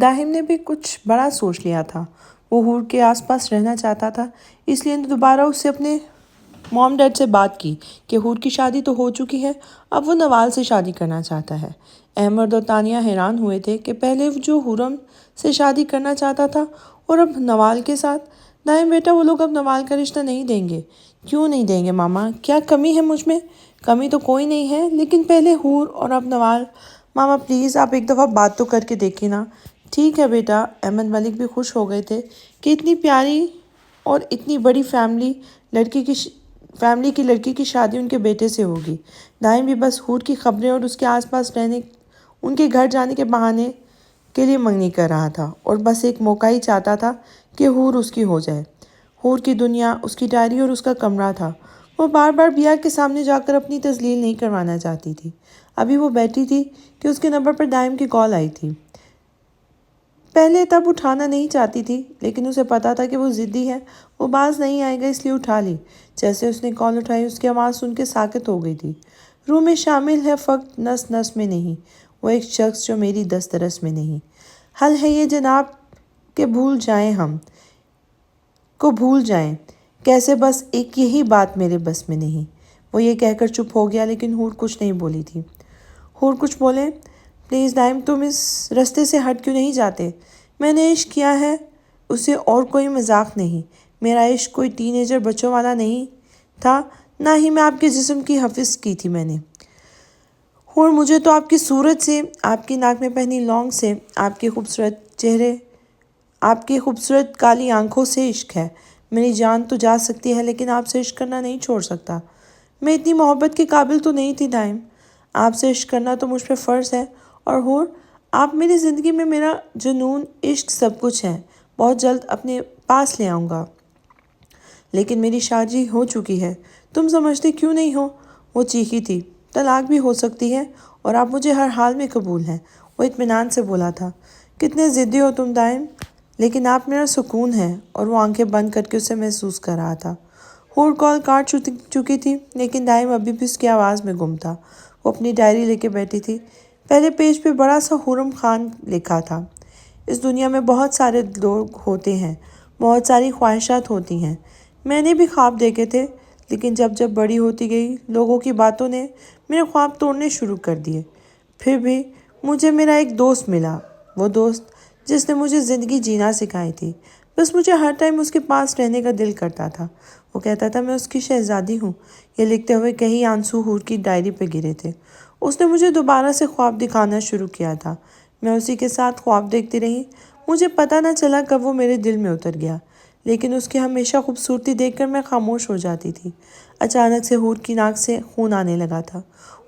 داہم نے بھی کچھ بڑا سوچ لیا تھا۔ وہ حور کے آس پاس رہنا چاہتا تھا، اس لیے دوبارہ اس سے اپنے موم ڈیڈ سے بات کی کہ حور کی شادی تو ہو چکی ہے، اب وہ نوال سے شادی کرنا چاہتا ہے۔ احمد اور تانیہ حیران ہوئے تھے کہ پہلے جو حرم سے شادی کرنا چاہتا تھا اور اب نوال کے ساتھ۔ دائم بیٹا، وہ لوگ اب نوال کا رشتہ نہیں دیں گے۔ کیوں نہیں دیں گے ماما؟ کیا کمی ہے مجھ میں؟ کمی تو کوئی نہیں ہے، لیکن پہلے حور اور اب نوال۔ ماما پلیز آپ ایک دفعہ بات تو کر کے دیکھیں نا۔ ٹھیک ہے بیٹا۔ احمد ملک بھی خوش ہو گئے تھے کہ اتنی پیاری اور اتنی بڑی فیملی کی لڑکی کی شادی ان کے بیٹے سے ہوگی۔ دائم بھی بس حور کی خبریں اور اس کے آس پاس رہنے، ان کے گھر جانے کے بہانے کے لیے منگنی کر رہا تھا، اور بس ایک موقع ہی چاہتا تھا کہ حور اس کی ہو جائے۔ حور کی دنیا، اس کی ڈائری اور اس کا کمرہ تھا۔ وہ بار بار بیا کے سامنے جا کر اپنی تذلیل نہیں کروانا چاہتی تھی۔ ابھی وہ بیٹھی تھی کہ اس کے نمبر پر دائم کی کال آئی تھی۔ پہلے تب اٹھانا نہیں چاہتی تھی، لیکن اسے پتا تھا کہ وہ ضدی ہے، وہ باز نہیں آئے گا، اس لیے اٹھا لی۔ جیسے اس نے کال اٹھائی، اس کی آواز سن کے ساکت ہو گئی تھی۔ روح میں شامل ہے، فقط نس نس میں نہیں، وہ ایک شخص جو میری دسترس میں نہیں۔ حل ہے یہ جناب کہ بھول جائیں کیسے، بس ایک یہی بات میرے بس میں نہیں۔ وہ یہ کہہ کر چپ ہو گیا، لیکن حور کچھ نہیں بولی تھی۔ حور کچھ بولے، پلیز دائم تم اس رستے سے ہٹ کیوں نہیں جاتے؟ میں نے عشق کیا ہے اسے، اور کوئی مذاق نہیں۔ میرا عشق کوئی ٹین ایجر بچوں والا نہیں تھا، نہ ہی میں آپ کے جسم کی حفظ کی تھی میں نے۔ حور مجھے تو آپ کی صورت سے، آپ کی ناک میں پہنی لونگ سے، آپ کے خوبصورت چہرے، آپ کی خوبصورت کالی آنکھوں سے عشق ہے۔ میری جان تو جا سکتی ہے، لیکن آپ سے عشق کرنا نہیں چھوڑ سکتا۔ میں اتنی محبت کے قابل تو نہیں تھی دائم۔ آپ سے عشق کرنا تو مجھ پہ فرض ہے، اور حور آپ میری زندگی میں میرا جنون، عشق سب کچھ ہے۔ بہت جلد اپنے پاس لے آؤں گا۔ لیکن میری شادی ہو چکی ہے، تم سمجھتے کیوں نہیں ہو؟ وہ چیخی تھی۔ طلاق بھی ہو سکتی ہے، اور آپ مجھے ہر حال میں قبول ہیں، وہ اطمینان سے بولا تھا۔ کتنے ضدی ہو تم دائم، لیکن آپ میرا سکون ہے، اور وہ آنکھیں بند کر کے اسے محسوس کر رہا تھا۔ حور کال کاٹ چکی تھی، لیکن دائم ابھی بھی اس کی آواز میں گم تھا۔ وہ اپنی ڈائری لے کے بیٹھی تھی۔ پہلے پیج پہ بڑا سا حرم خان لکھا تھا۔ اس دنیا میں بہت سارے لوگ ہوتے ہیں، بہت ساری خواہشات ہوتی ہیں۔ میں نے بھی خواب دیکھے تھے، لیکن جب بڑی ہوتی گئی، لوگوں کی باتوں نے میرے خواب توڑنے شروع کر دیے۔ پھر بھی مجھے میرا ایک دوست ملا، وہ دوست جس نے مجھے زندگی جینا سکھائی تھی۔ بس مجھے ہر ٹائم اس کے پاس رہنے کا دل کرتا تھا۔ وہ کہتا تھا میں اس کی شہزادی ہوں۔ یہ لکھتے ہوئے کئی آنسو حور کی ڈائری پہ گرے تھے۔ اس نے مجھے دوبارہ سے خواب دکھانا شروع کیا تھا۔ میں اسی کے ساتھ خواب دیکھتی رہی۔ مجھے پتہ نہ چلا کب وہ میرے دل میں اتر گیا، لیکن اس کی ہمیشہ خوبصورتی دیکھ کر میں خاموش ہو جاتی تھی۔ اچانک سے حور کی ناک سے خون آنے لگا تھا۔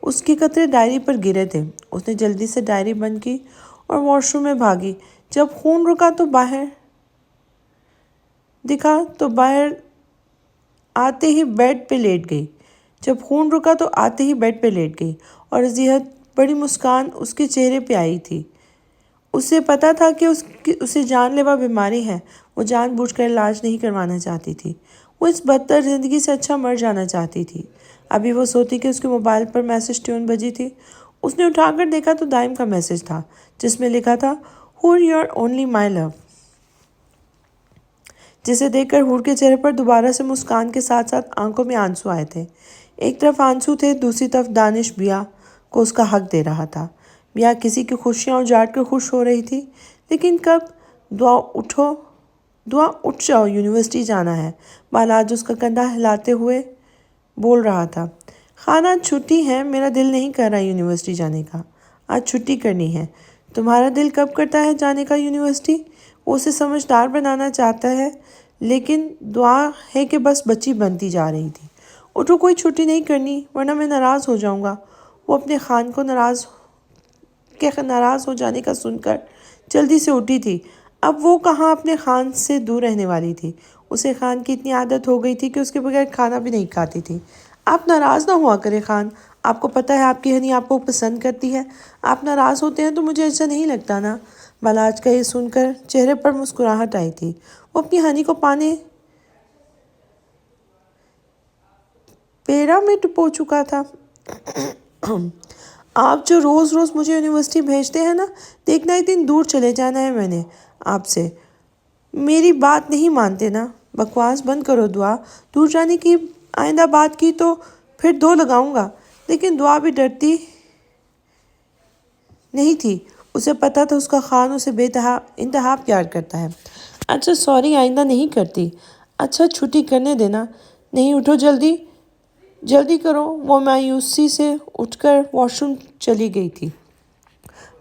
اس کے قطرے ڈائری پر گرے تھے۔ اس نے جلدی سے ڈائری بند کی اور واش روم میں بھاگی۔ جب خون رکا تو باہر آتے ہی بیڈ پہ لیٹ گئی، اور ذہت بڑی مسکان اس کے چہرے پہ آئی تھی۔ اسے پتا تھا کہ اسے جان لیوا بیماری ہے۔ وہ جان بوجھ کر علاج نہیں کروانا چاہتی تھی۔ وہ اس بدتر زندگی سے اچھا مر جانا چاہتی تھی۔ ابھی وہ سوتی کہ اس کے موبائل پر میسج ٹیون بجی تھی۔ اس نے اٹھا کر دیکھا تو دائم کا میسج تھا، جس میں لکھا تھا حور یو آر اونلی مائی لو، جسے دیکھ کر حور کے چہرے پر دوبارہ سے مسکان کے ساتھ ساتھ آنکھوں میں آنسو آئے تھے۔ ایک طرف آنسو تھے، دوسری طرف دانش بیا کو اس کا حق دے رہا تھا۔ بیا کسی کی خوشیاں اجاڑ کر خوش ہو رہی تھی۔ لیکن کب؟ دعا اٹھ جاؤ، یونیورسٹی جانا ہے، بالاج اس کا کندھا ہلاتے ہوئے بول رہا تھا۔ خان آج چھٹی ہے، میرا دل نہیں کر رہا یونیورسٹی جانے کا، آج چھٹی کرنی ہے۔ تمہارا دل کب کرتا ہے جانے کا یونیورسٹی؟ وہ اسے سمجھدار بنانا چاہتا ہے، لیکن دعا ہے کہ بس بچی بنتی جا رہی تھی۔ اٹھو، کوئی چھٹی نہیں کرنی ورنہ میں ناراض ہو جاؤں گا۔ وہ اپنے خان کو ناراض ہو جانے کا سن کر جلدی سے اٹھی تھی۔ اب وہ کہاں اپنے خان سے دور رہنے والی تھی۔ اسے خان کی اتنی عادت ہو گئی تھی کہ اس کے بغیر کھانا بھی نہیں کھاتی تھی۔ آپ ناراض نہ ہوا کرے خان، آپ کو پتہ ہے آپ کی ہنی آپ کو پسند کرتی ہے۔ آپ ناراض ہوتے ہیں تو مجھے اچھا نہیں لگتا نا۔ بالاج کا یہ سن کر چہرے پر مسکراہٹ آئی تھی۔ وہ اپنی ہنی کو پانے پیرا میں ٹپو چکا تھا۔ آپ جو روز روز مجھے یونیورسٹی بھیجتے ہیں نا، دیکھنا ایک دن دور چلے جانا ہے میں نے آپ سے۔ میری بات نہیں مانتے نا؟ بکواس بند کرو دعا۔ دور جانے کی آئندہ بات کی تو پھر 2 لگاؤں گا۔ لیکن دعا بھی ڈرتی نہیں تھی، اسے پتہ تھا اس کا خان اسے انتہا پیار کرتا ہے۔ اچھا سوری، آئندہ نہیں کرتی۔ اچھا چھٹی کرنے دینا۔ نہیں، اٹھو جلدی جلدی کرو۔ وہ مایوسی سے اٹھ کر واش روم چلی گئی تھی۔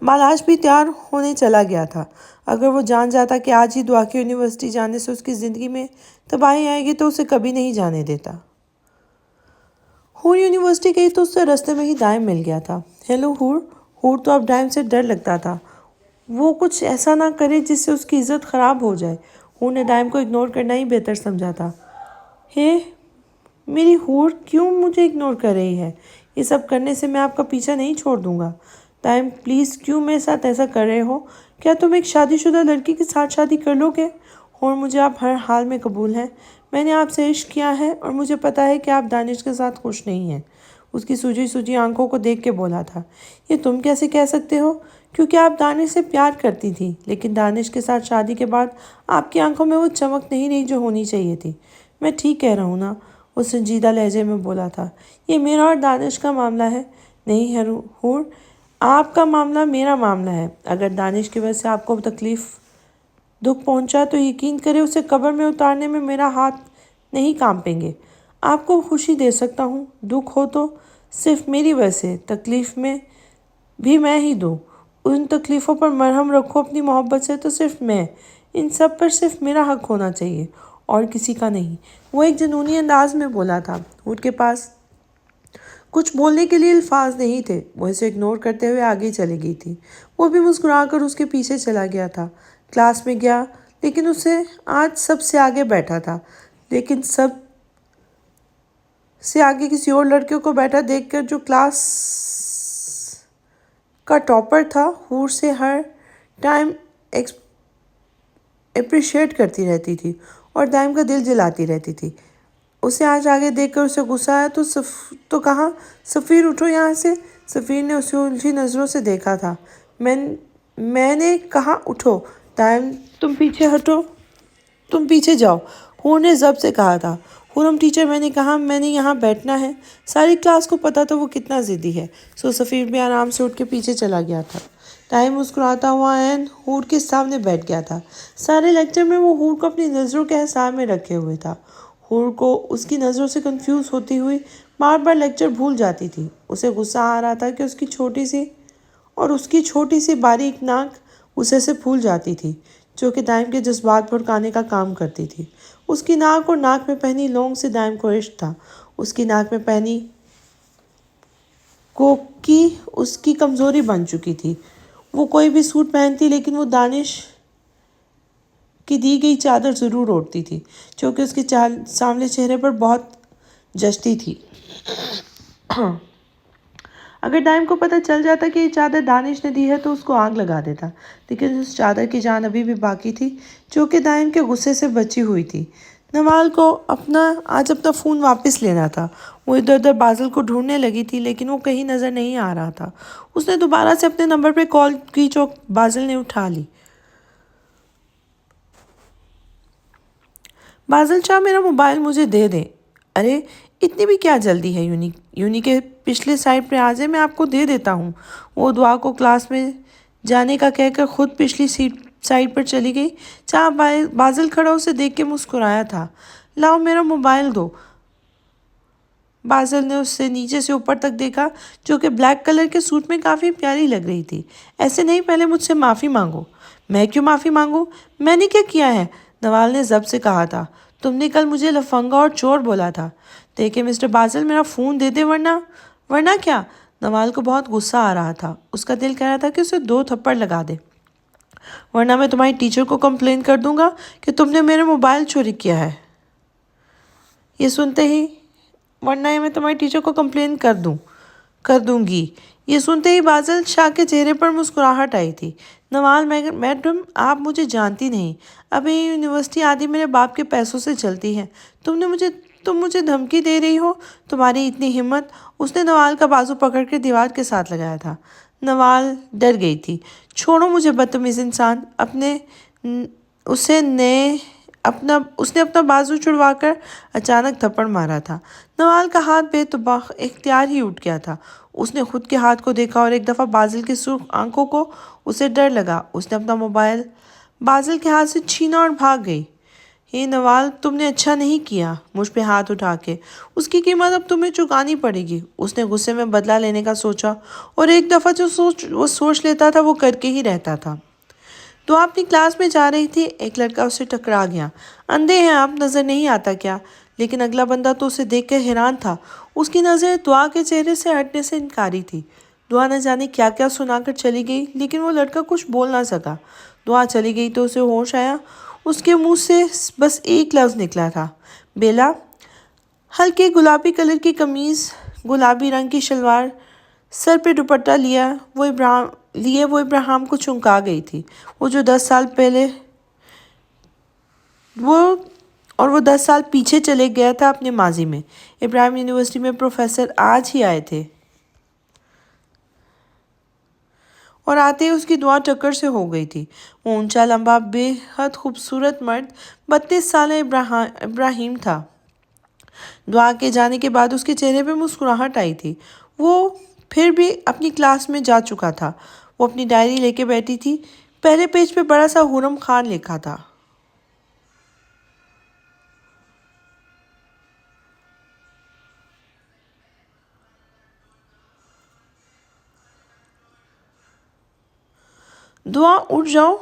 بالاش بھی تیار ہونے چلا گیا تھا۔ اگر وہ جان جاتا کہ آج ہی دعا کے یونیورسٹی جانے سے اس کی زندگی میں تباہی آئے گی تو اسے کبھی نہیں جانے دیتا۔ ہور یونیورسٹی گئی تو اسے رستے میں ہی دائم مل گیا تھا۔ ہیلو ہور۔ ہور تو اب ڈائم سے ڈر لگتا تھا، وہ کچھ ایسا نہ کرے جس سے اس کی عزت خراب ہو جائے۔ ہور نے ڈائم کو اگنور کرنا ہی بہتر سمجھا تھا۔ میری ہور کیوں مجھے اگنور کر رہی ہے؟ یہ سب کرنے سے میں آپ کا پیچھا نہیں چھوڑ دوں گا۔ ڈائم پلیز کیوں میرے ساتھ ایسا کر رہے ہو؟ کیا تم ایک شادی شدہ لڑکی کے ساتھ شادی کر لو گے؟ ہور مجھے آپ ہر حال میں قبول ہیں۔ میں نے آپ سے عشق کیا ہے اور مجھے پتا ہے کہ آپ دانش کے ساتھ خوش نہیں ہیں۔ اس کی سوجی آنکھوں کو دیکھ کے بولا تھا۔ یہ تم کیسے کہہ سکتے ہو؟ کیونکہ آپ دانش سے پیار کرتی تھی، لیکن دانش کے ساتھ شادی کے بعد آپ کی آنکھوں میں وہ چمک نہیں رہی جو ہونی چاہیے تھی۔ میں ٹھیک کہہ رہا ہوں نا؟ وہ سنجیدہ لہجے میں بولا تھا۔ یہ میرا اور دانش کا معاملہ ہے، نہیں ہے ہور۔ آپ کا معاملہ میرا معاملہ ہے۔ اگر دانش کی وجہ سے آپ کو دکھ پہنچا تو یقین کرے اسے قبر میں اتارنے میں میرا ہاتھ نہیں کانپیں گے۔ آپ کو خوشی دے سکتا ہوں، دکھ ہو تو صرف میری وجہ سے، تکلیف میں بھی میں ہی دوں۔ ان تکلیفوں پر مرہم رکھو اپنی محبت سے تو صرف میں، ان سب پر صرف میرا حق ہونا چاہیے اور کسی کا نہیں۔ وہ ایک جنونی انداز میں بولا تھا۔ ہور کے پاس کچھ بولنے کے لیے الفاظ نہیں تھے، وہ اسے اگنور کرتے ہوئے آگے چلی گئی تھی۔ وہ بھی مسکرا کر اس کے پیچھے چلا گیا تھا۔ کلاس میں گیا، لیکن اسے آج سب سے آگے بیٹھا تھا، لیکن سب سے آگے کسی اور لڑکے کو بیٹھا دیکھ کر جو کلاس کا ٹاپر تھا، ہور سے ہر ٹائم اپریشیٹ کرتی رہتی تھی اور دائم کا دل جلاتی رہتی تھی۔ اسے آج آگے دیکھ کر اسے غصہ آیا تو کہا، سفیر اٹھو یہاں سے۔ سفیر نے اسے الجھی نظروں سے دیکھا تھا۔ میں نے کہا اٹھو۔ دائم تم پیچھے ہٹو، تم پیچھے جاؤ، ہور نے ضبط سے کہا تھا۔ ہورم ٹیچر، میں نے کہا میں نے یہاں بیٹھنا ہے۔ ساری کلاس کو پتا تھا وہ کتنا ضدی ہے، سو سفیر بھی آرام سے اٹھ کے پیچھے چلا گیا تھا۔ دائم مسکراتا ہوا عین ہور کے سامنے بیٹھ گیا تھا۔ سارے لیکچر میں وہ ہور کو اپنی نظروں کے حصار میں رکھے ہوئے تھا۔ ہور کو اس کی نظروں سے کنفیوز ہوتی ہوئی بار بار لیکچر بھول جاتی تھی۔ اسے غصہ آ رہا تھا کہ اس کی چھوٹی سی باریک ناک غصے سے پھول جاتی تھی، جو کہ دائم کے جذبات بھڑکانے کا کام کرتی تھی۔ اس کی ناک اور ناک میں پہنی لونگ سے دائم کو عشق تھا۔ اس کی ناک میں پہنی کوکی اس کی کمزوری بن چکی تھی۔ وہ کوئی بھی سوٹ پہنتی لیکن وہ دانش کی دی گئی چادر ضرور اوڑھتی تھی، جو کہ اس کے سامنے چہرے پر بہت جچتی تھی۔ اگر دائم کو پتہ چل جاتا کہ یہ چادر دانش نے دی ہے تو اس کو آگ لگا دیتا، لیکن اس چادر کی جان ابھی بھی باقی تھی، جو کہ دائم کے غصے سے بچی ہوئی تھی۔ نوال کو آج اپنا فون واپس لینا تھا۔ وہ ادھر ادھر بازل کو ڈھونڈنے لگی تھی، لیکن وہ کہیں نظر نہیں آ رہا تھا۔ اس نے دوبارہ سے اپنے نمبر پہ کال کی جو بازل نے اٹھا لی۔ بازل چاہ میرا موبائل مجھے دے دیں۔ ارے اتنی بھی کیا جلدی ہے، یونی کے پچھلے سائڈ پہ آ جائے، میں آپ کو دے دیتا ہوں۔ وہ دعا کو کلاس میں جانے کا کہہ کر خود پچھلی سائڈ پر چلی گئی۔ چاہ بازل کھڑا اسے دیکھ کے مسکرایا تھا۔ لاؤ میرا موبائل دو۔ بازل نے اس سے نیچے سے اوپر تک دیکھا، جو کہ بلیک کلر کے سوٹ میں کافی پیاری لگ رہی تھی۔ ایسے نہیں، پہلے مجھ سے معافی مانگو۔ میں کیوں معافی مانگوں؟ میں نے کیا کیا ہے؟ نوال نے ضبط سے کہا تھا۔ تم نے کل مجھے لفنگا اور چور بولا تھا۔ دیکھیں مسٹر بازل، میرا فون دے دے ورنہ کیا؟ نوال کو بہت غصہ آ رہا تھا۔ اس کا دل کہہ رہا تھا کہ اسے 2 تھپڑ لگا دے، ورنہ میں تمہاری ٹیچر کو کمپلین کر دوں گا کہ تم نے میرے موبائل چوری کیا ہے۔ یہ سنتے ہی بازل شاہ کے چہرے پر مسکراہٹ آئی تھی۔ نوال میڈم، آپ مجھے جانتی نہیں، اب یہ یونیورسٹی آدھی میرے باپ کے پیسوں سے چلتی ہے۔ تم مجھے دھمکی دے رہی ہو؟ تمہاری اتنی ہمت؟ اس نے نوال کا بازو پکڑ کے دیوار کے ساتھ لگایا تھا۔ نوال ڈر گئی تھی۔ چھوڑو مجھے بدتمیز انسان! اس نے اپنا بازو چھڑوا کر اچانک تھپڑ مارا تھا۔ نوال کا ہاتھ بے اختیار ہی اٹھ گیا تھا۔ اس نے خود کے ہاتھ کو دیکھا اور ایک دفعہ بازل کی سرخ آنکھوں کو اسے ڈر لگا۔ اس نے اپنا موبائل بازل کے ہاتھ سے چھینا اور بھاگ گئی۔ نوال، تم نے اچھا نہیں کیا مجھ پہ ہاتھ اٹھا کے۔ اس کی قیمت اب تمہیں چکانی پڑے گی۔ اس نے غصے میں بدلہ لینے کا سوچا اور ایک دفعہ جو وہ سوچ لیتا تھا وہ کر کے ہی رہتا تھا۔ دعا اپنی کلاس میں جا رہی تھی، ایک لڑکا اسے ٹکرا گیا۔ اندھے ہیں آپ، نظر نہیں آتا کیا؟ لیکن اگلا بندہ تو اسے دیکھ کر حیران تھا۔ اس کی نظر دعا کے چہرے سے ہٹنے سے انکاری تھی۔ دعا نہ جانے کیا کیا سنا کر چلی گئی، لیکن وہ لڑکا کچھ بول نہ سکا۔ دعا چلی گئی تو اسے ہوش آیا۔ اس کے منہ سے بس ایک لفظ نکلا تھا، بیلا۔ ہلکے گلابی کلر کی قمیض، گلابی رنگ کی شلوار، سر پہ دوپٹہ لیے وہ ابراہیم کو چونکا گئی تھی۔ وہ 10 سال پیچھے چلے گیا تھا اپنے ماضی میں۔ ابراہیم یونیورسٹی میں پروفیسر آج ہی آئے تھے اور آتے ہی اس کی دعا ٹکر سے ہو گئی تھی۔ وہ اونچا لمبا بے حد خوبصورت مرد 32 سالہ ابراہیم تھا۔ دعا کے جانے کے بعد اس کے چہرے پہ مسکراہٹ آئی تھی۔ وہ پھر بھی اپنی کلاس میں جا چکا تھا۔ وہ اپنی ڈائری لے کے بیٹھی تھی۔ پہلے پیج پہ بڑا سا حرم خان لکھا تھا۔ دعا اٹھ جاؤ۔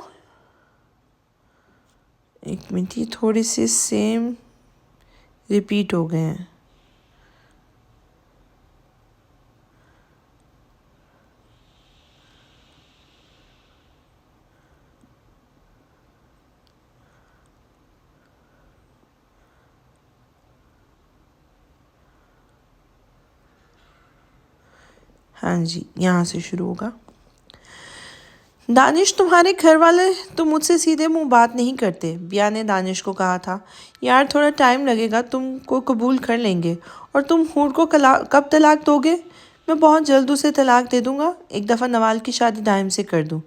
ایک منٹ، یہ تھوڑے سے سیم ریپیٹ ہو گئے ہیں۔ ہاں جی، یہاں سے شروع ہوگا۔ دانش، تمہارے گھر والے تو مجھ سے سیدھے منہ بات نہیں کرتے، بیا نے دانش کو کہا تھا۔ یار تھوڑا ٹائم لگے گا، تم کو قبول کر لیں گے۔ اور تم حور کو کب طلاق دو گے؟ میں بہت جلد اسے طلاق دے دوں گا، ایک دفعہ نوال کی شادی دائم سے کر دوں۔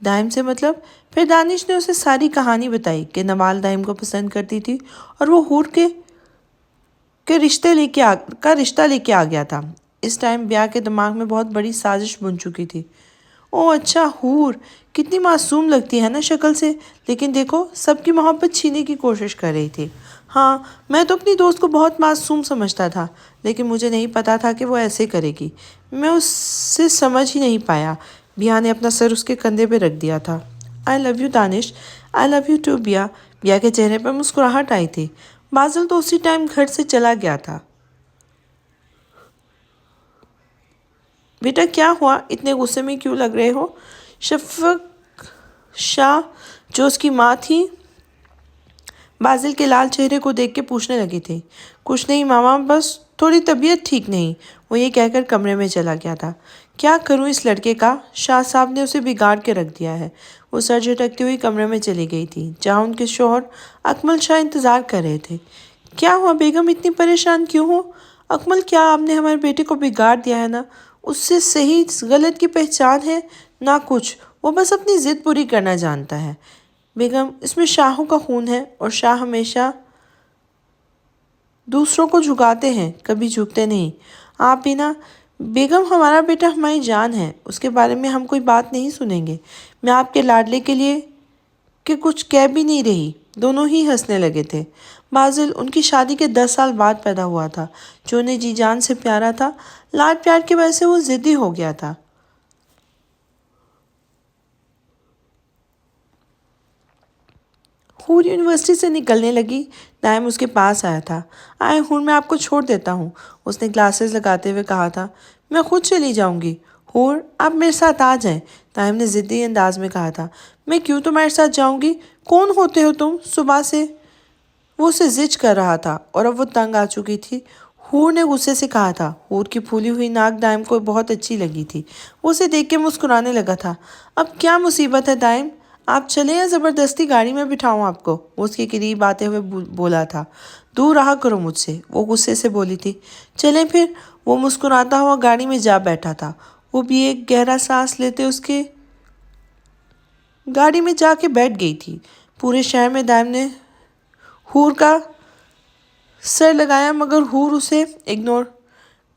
دائم سے مطلب؟ پھر دانش نے اسے ساری کہانی بتائی کہ نوال دائم کو پسند کرتی تھی اور وہ حور کا رشتہ لے کے آ گیا تھا۔ اس ٹائم بیا کے دماغ میں بہت بڑی سازش بن چکی تھی۔ اوہ اچھا، حور کتنی معصوم لگتی ہے نا شکل سے، لیکن دیکھو سب کی محبت چھینے کی کوشش کر رہی تھی۔ ہاں، میں تو اپنی دوست کو بہت معصوم سمجھتا تھا، لیکن مجھے نہیں پتا تھا کہ وہ ایسے کرے گی۔ میں اس سے سمجھ ہی نہیں پایا۔ بیا نے اپنا سر اس کے کندھے پہ رکھ دیا تھا۔ I love you Danish. I love you too بیا۔ بیا کے چہرے پہ مسکراہٹ آئی تھی۔ بازل تو اسی ٹائم گھر سے چلا گیا تھا۔ بیٹا کیا ہوا؟ اتنے غصے میں کیوں لگ رہے ہو؟ شفق شاہ جو اس کی ماں تھی بازل کے لال چہرے کو دیکھ کے پوچھنے لگی تھی۔ کچھ نہیں ماما، بس تھوڑی طبیعت ٹھیک نہیں۔ وہ یہ کہہ کر کمرے میں چلا گیا تھا۔ کیا کروں اس لڑکے کا؟ شاہ صاحب نے اسے بگاڑ کے رکھ دیا ہے۔ وہ سر جھٹکتی ہوئی کمرے میں چلی گئی تھی جہاں ان کے شوہر اکمل شاہ انتظار کر رہے تھے۔ کیا ہوا بیگم، اتنی پریشان کیوں ہو؟ اکمل، کیا آپ نے ہمارے بیٹے کو بگاڑ دیا ہے نا؟ اس سے صحیح غلط کی پہچان ہے نہ کچھ، وہ بس اپنی ضد پوری کرنا جانتا ہے۔ بیگم، اس میں شاہوں کا خون ہے اور شاہ ہمیشہ دوسروں کو جھکاتے ہیں، کبھی جھکتے نہیں۔ آپ بھی نا بیگم، ہمارا بیٹا ہماری جان ہے، اس کے بارے میں ہم کوئی بات نہیں سنیں گے۔ میں آپ کے لاڈلے کے لیے کہ کچھ کہہ بھی نہیں رہی۔ دونوں ہی ہنسنے لگے تھے۔ بازل ان کی شادی کے 10 سال بعد پیدا ہوا تھا، جو انہیں جی جان سے پیارا تھا۔ لاڈ پیار کی وجہ سے وہ ضدی ہو گیا تھا۔ حور یونیورسٹی سے نکلنے لگی۔ دائم اس کے پاس آیا تھا۔ آئے حور، میں آپ کو چھوڑ دیتا ہوں، اس نے گلاسز لگاتے ہوئے کہا تھا۔ میں خود چلی جاؤں گی۔ حور، آپ میرے ساتھ آ جائیں، دائم نے ضدی انداز میں کہا تھا۔ میں کیوں تمہارے ساتھ جاؤں گی؟ کون ہوتے ہو تم؟ صبح سے وہ اسے زج کر رہا تھا اور اب وہ تنگ آ چکی تھی۔ حور نے غصے سے کہا تھا۔ حور کی پھولی ہوئی ناک دائم کو بہت اچھی لگی تھی۔ وہ اسے دیکھ کے مسکرانے لگا تھا۔ اب کیا مصیبت ہے دائم؟ آپ چلیں یا زبردستی گاڑی میں بٹھاؤں آپ کو؟ وہ اس کے قریب آتے ہوئے بولا تھا۔ دور رہا کرو مجھ سے، وہ غصے سے بولی تھی۔ چلیں پھر۔ وہ مسکراتا ہوا گاڑی میں جا بیٹھا تھا۔ وہ بھی ایک گہرا سانس لیتے اس کے گاڑی میں جا کے بیٹھ گئی تھی۔ پورے شہر میں دائم نے حور کا سر لگایا مگر حور اسے اگنور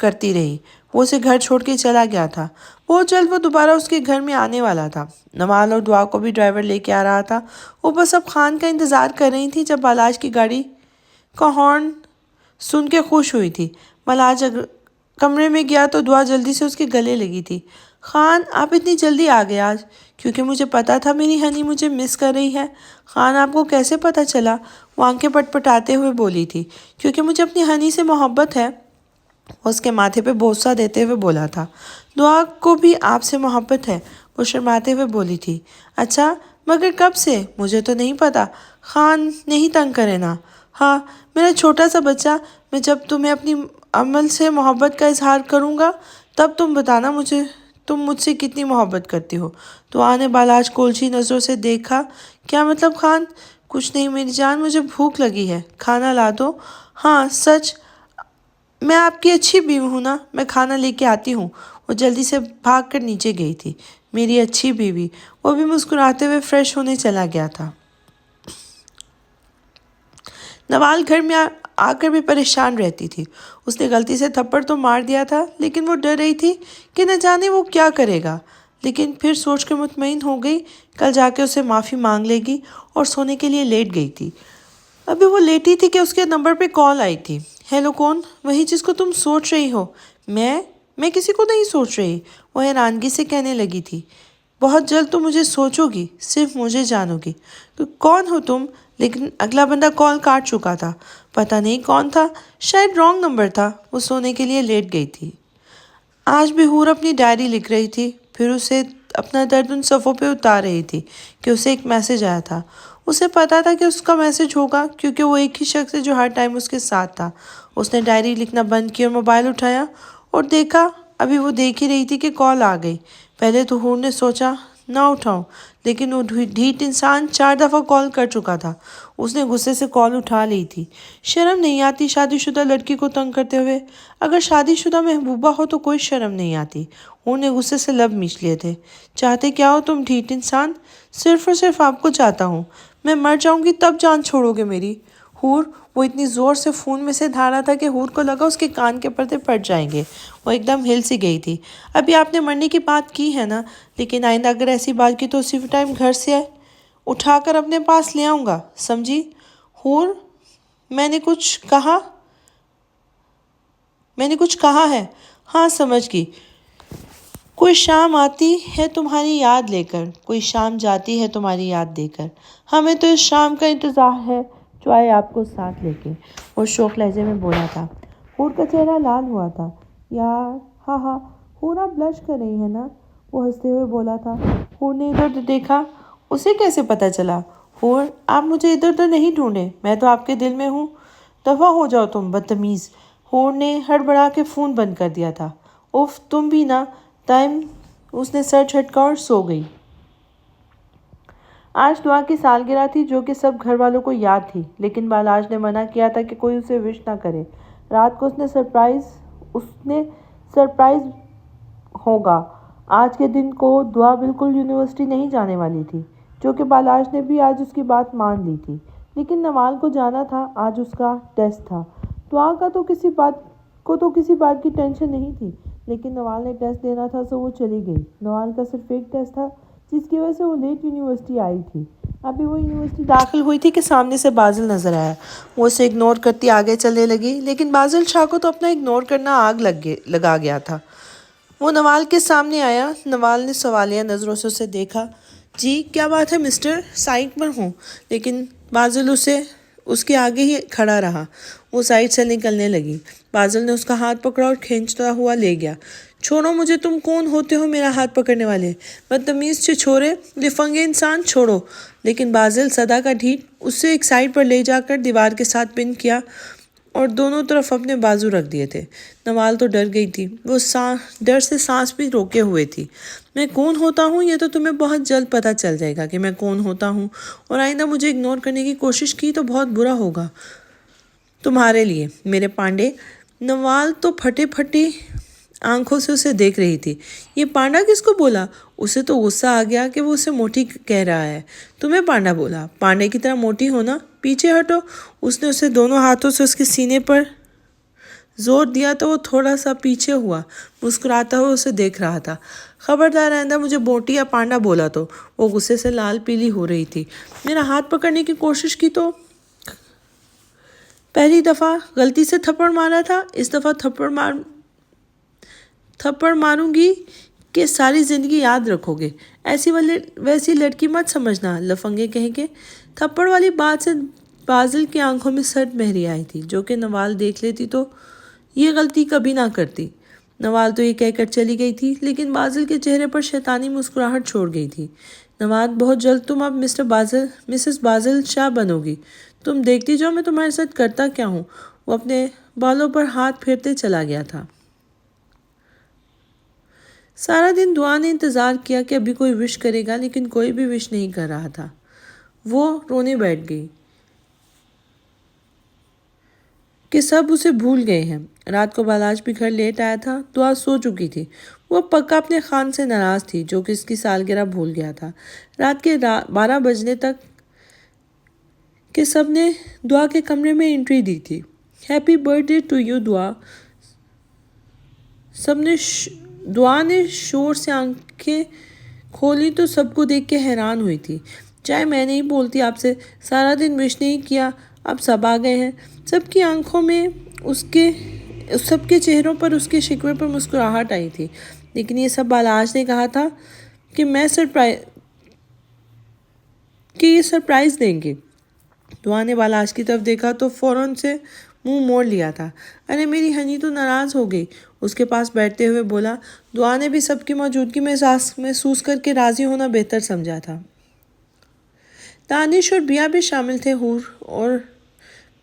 کرتی رہی۔ وہ اسے گھر چھوڑ کے چلا گیا تھا۔ بہت جلد وہ دوبارہ اس کے گھر میں آنے والا تھا۔ نوال اور دعا کو بھی ڈرائیور لے کے آ رہا تھا۔ وہ بس اب خان کا انتظار کر رہی تھی جب بالاج کی گاڑی کا ہارن سن کے خوش ہوئی تھی۔ بالاج کمرے میں گیا تو دعا جلدی سے اس کے گلے لگی تھی۔ خان آپ اتنی جلدی آ گئے آج؟ کیونکہ مجھے پتا تھا میری ہنی مجھے مس کر رہی ہے۔ خان آپ کو کیسے پتا چلا؟ وہ آنکھیں پٹ پٹاتے ہوئے بولی تھی۔ کیونکہ مجھے اپنی ہنی سے محبت ہے، وہ اس کے ماتھے پہ بوسہ دیتے ہوئے بولا تھا۔ دعا کو بھی آپ سے محبت ہے، وہ شرماتے ہوئے بولی تھی۔ اچھا، مگر کب سے؟ مجھے تو نہیں پتا۔ خان نہیں تنگ کرے نا۔ ہاں میرا چھوٹا سا بچہ، میں جب تمہیں اپنی عمل سے محبت کا اظہار کروں گا تب تم بتانا تم مجھ سے کتنی محبت کرتی ہو۔ دعا نے بالاج کو الجھی نظروں سے دیکھا۔ کیا مطلب خان؟ کچھ نہیں میری جان، مجھے بھوک لگی ہے، کھانا لا دو۔ ہاں سچ، میں آپ کی اچھی بیوی ہوں نا، میں کھانا لے کے آتی ہوں۔ وہ جلدی سے بھاگ کر نیچے گئی تھی۔ میری اچھی بیوی، وہ بھی مسکراتے ہوئے فریش ہونے چلا گیا تھا۔ نوال گھر میں آ کر بھی پریشان رہتی تھی۔ اس نے غلطی سے تھپڑ تو مار دیا تھا لیکن وہ ڈر رہی تھی کہ نہ جانے وہ کیا کرے گا، لیکن پھر سوچ کے مطمئن ہو گئی کل جا کے اسے معافی مانگ لے گی، اور سونے کے لیے لیٹ گئی تھی۔ ابھی وہ لیٹی تھی کہ اس کے نمبر پہ کال آئی تھی۔ ہیلو، کون؟ وہی جس کو تم سوچ رہی ہو؟ میں کسی کو نہیں سوچ رہی، وہ حیرانگی سے کہنے لگی تھی۔ بہت جلد تم مجھے سوچو گی، صرف مجھے جانو گی۔ کون ہو تم؟ لیکن اگلا بندہ کال کاٹ چکا تھا۔ پتہ نہیں کون تھا، شاید رانگ نمبر تھا۔ وہ سونے کے لیے لیٹ گئی تھی۔ آج بھی حور اپنی ڈائری لکھ رہی تھی، پھر اسے اپنا درد ان صفحوں پہ اتار رہی تھی کہ اسے ایک میسج آیا تھا۔ اسے پتا تھا کہ اس کا میسج ہوگا کیونکہ وہ ایک ہی شخص ہے جو ہر ٹائم اس کے ساتھ تھا۔ اس نے ڈائری لکھنا بند کی اور موبائل اٹھایا اور دیکھا، ابھی وہ دیکھ ہی رہی تھی کہ کال آ گئی۔ پہلے تو حور نے سوچا نہ اٹھاؤں، لیکن وہ ڈھیٹ انسان 4 دفعہ کال کر چکا تھا۔ اس نے غصے سے کال اٹھا لی تھی۔ شرم نہیں آتی شادی شدہ لڑکی کو تنگ کرتے ہوئے؟ اگر شادی شدہ محبوبہ ہو تو کوئی شرم نہیں آتی۔ حور نے غصے سے لب میچ لیے تھے۔ چاہتے کیا ہو تم ڈھیٹ انسان؟ صرف اور صرف آپ کو چاہتا ہوں۔ میں مر جاؤں گی تب جان چھوڑو گے میری؟ حور، وہ اتنی زور سے فون میں سے دھارا تھا کہ حور کو لگا اس کے کان کے پردے پھٹ جائیں گے۔ وہ ایک دم ہل سی گئی تھی۔ ابھی آپ نے مرنے کی بات کی ہے نا، لیکن آئندہ اگر ایسی بات کی تو اسی ٹائم گھر سے اٹھا کر اپنے پاس لے آؤں گا، سمجھی؟ حور، میں نے کچھ کہا ہے؟ ہاں سمجھ گئی۔ کوئی شام آتی ہے تمہاری یاد لے کر، کوئی شام جاتی ہے تمہاری یاد دے کر، ہمیں تو اس شام کا انتظار ہے جو آئے آپ کو ساتھ لے کے، وہ شوق لہجے میں بولا تھا۔ حور کا چہرہ لال ہوا تھا۔ یار، ہاں ہاں، حور آپ بلش کر رہی ہیں نا، وہ ہنستے ہوئے بولا تھا۔ حور نے ادھر دیکھا۔ اسے کیسے پتا چلا؟ حور، آپ مجھے ادھر ادھر نہیں ڈھونڈے، میں تو آپ کے دل میں ہوں۔ دفع ہو جاؤ تم بدتمیز۔ حور نے ہڑبڑا کے فون بند کر دیا تھا۔ اف، تم بھی نا ٹائم۔ اس نے سر جھٹکا اور سو گئی۔ آج دعا کی سالگرہ تھی جو کہ سب گھر والوں کو یاد تھی، لیکن بالاج نے منع کیا تھا کہ کوئی اسے وش نہ کرے۔ رات کو اس نے سرپرائز ہوگا۔ آج کے دن کو دعا بالکل یونیورسٹی نہیں جانے والی تھی، جو کہ بالاج نے بھی آج اس کی بات مان لی تھی، لیکن نوال کو جانا تھا، آج اس کا ٹیسٹ تھا۔ دعا تو کسی بات کی ٹینشن نہیں تھی، لیکن نوال نے ٹیسٹ دینا تھا سو وہ چلی گئی۔ نوال کا صرف ایک ٹیسٹ تھا جس کی وجہ سے وہ لیٹ یونیورسٹی آئی تھی۔ ابھی وہ یونیورسٹی داخل ہوئی تھی کہ سامنے سے بازل نظر آیا۔ وہ اسے اگنور کرتی آگے چلنے لگی، لیکن بازل شاہ کو تو اپنا اگنور کرنا آگ لگا گیا تھا۔ وہ نوال کے سامنے آیا۔ نوال نے سوالیہ نظروں سے اسے دیکھا۔ جی کیا بات ہے مسٹر؟ سائٹ پر ہوں، لیکن بازل اس کے آگے ہی کھڑا رہا۔ وہ سائٹ سے نکلنے لگی۔ بازل نے اس کا ہاتھ پکڑا اور کھینچتا ہوا لے گیا۔ چھوڑو مجھے، تم کون ہوتے ہو میرا ہاتھ پکڑنے والے؟ بدتمیز چھچورے، لفنگے انسان، چھوڑو۔ لیکن بازل صدا کا ڈھیٹ اسے ایک سائڈ پر لے جا کر دیوار کے ساتھ پن کیا۔ اور دونوں طرف اپنے بازو رکھ دیے تھے۔ نوال تو ڈر گئی تھی، وہ ڈر سے سانس بھی روکے ہوئے تھی۔ میں کون ہوتا ہوں یہ تو تمہیں بہت جلد پتہ چل جائے گا کہ میں کون ہوتا ہوں، اور آئندہ مجھے اگنور کرنے کی کوشش کی تو بہت برا ہوگا تمہارے لیے میرے پانڈے۔ نوال تو پھٹی پھٹی آنکھوں سے اسے دیکھ رہی تھی۔ یہ پانڈا کس کو بولا؟ اسے تو غصہ آ گیا کہ وہ اسے موٹی کہہ رہا ہے۔ تمہیں پانڈا بولا؟ پانڈے کی طرح موٹی ہونا؟ پیچھے ہٹو۔ اس نے اسے دونوں ہاتھوں سے اس کے سینے پر زور دیا تو وہ تھوڑا سا پیچھے ہوا، مسکراتا ہوا اسے دیکھ رہا تھا۔ خبردار آئندہ مجھے موٹی یا پانڈا بولا تو۔ وہ غصے سے لال پیلی ہو رہی تھی۔ میرا ہاتھ پکڑنے کی کوشش کی تو پہلی دفعہ غلطی سے تھپڑ مارا تھا، اس دفعہ تھپڑ ماروں گی کہ ساری زندگی یاد رکھو گے۔ ویسی لڑکی مت سمجھنا، لفنگے کہیں گے۔ تھپڑ والی بات سے بازل کی آنکھوں میں سرد مہری آئی تھی، جو کہ نوال دیکھ لیتی تو یہ غلطی کبھی نہ کرتی۔ نوال تو یہ کہہ کر چلی گئی تھی، لیکن بازل کے چہرے پر شیطانی مسکراہٹ چھوڑ گئی تھی۔ نوال، بہت جلد تم اب مسز بازل شاہ بنو گی۔ تم دیکھتی جاؤ میں تمہارے ساتھ کرتا کیا ہوں۔ وہ اپنے بالوں پر ہاتھ پھیرتے چلا گیا تھا۔ سارا دن دعا نے انتظار کیا کہ ابھی کوئی وش کرے گا، لیکن کوئی بھی وش نہیں کر رہا تھا۔ وہ رونے بیٹھ گئی کہ سب اسے بھول گئے ہیں۔ رات کو بالاج بھی گھر لیٹ آیا تھا۔ دعا سو چکی تھی۔ وہ پکا اپنے خان سے ناراض تھی، جو کہ اس کی سالگرہ بھول گیا تھا۔ رات کے 12 بجنے تک کہ سب نے دعا کے کمرے میں انٹری دی تھی۔ Happy birthday to you Dua Dua. دعا نے شور سے آنکھیں کھولی تو سب کو دیکھ کے حیران ہوئی تھی۔ چاہے میں نہیں بولتی آپ سے، سارا دن وش نہیں کیا، اب سب آ گئے ہیں۔ سب کی آنکھوں میں سب کے چہروں پر اس کے شکوے پر مسکراہٹ آئی تھی۔ لیکن یہ سب بالاج نے کہا تھا کہ یہ سرپرائز دیں گے۔ دعا نے بالاج کی طرف دیکھا تو فوراً سے منہ موڑ لیا تھا۔ ارے میری ہنی تو ناراض ہو گئی، اس کے پاس بیٹھتے ہوئے بولا۔ دعا نے بھی سب کی موجودگی میں محسوس کر کے راضی ہونا بہتر سمجھا تھا۔ دانش اور بیا بھی شامل تھے۔ حور اور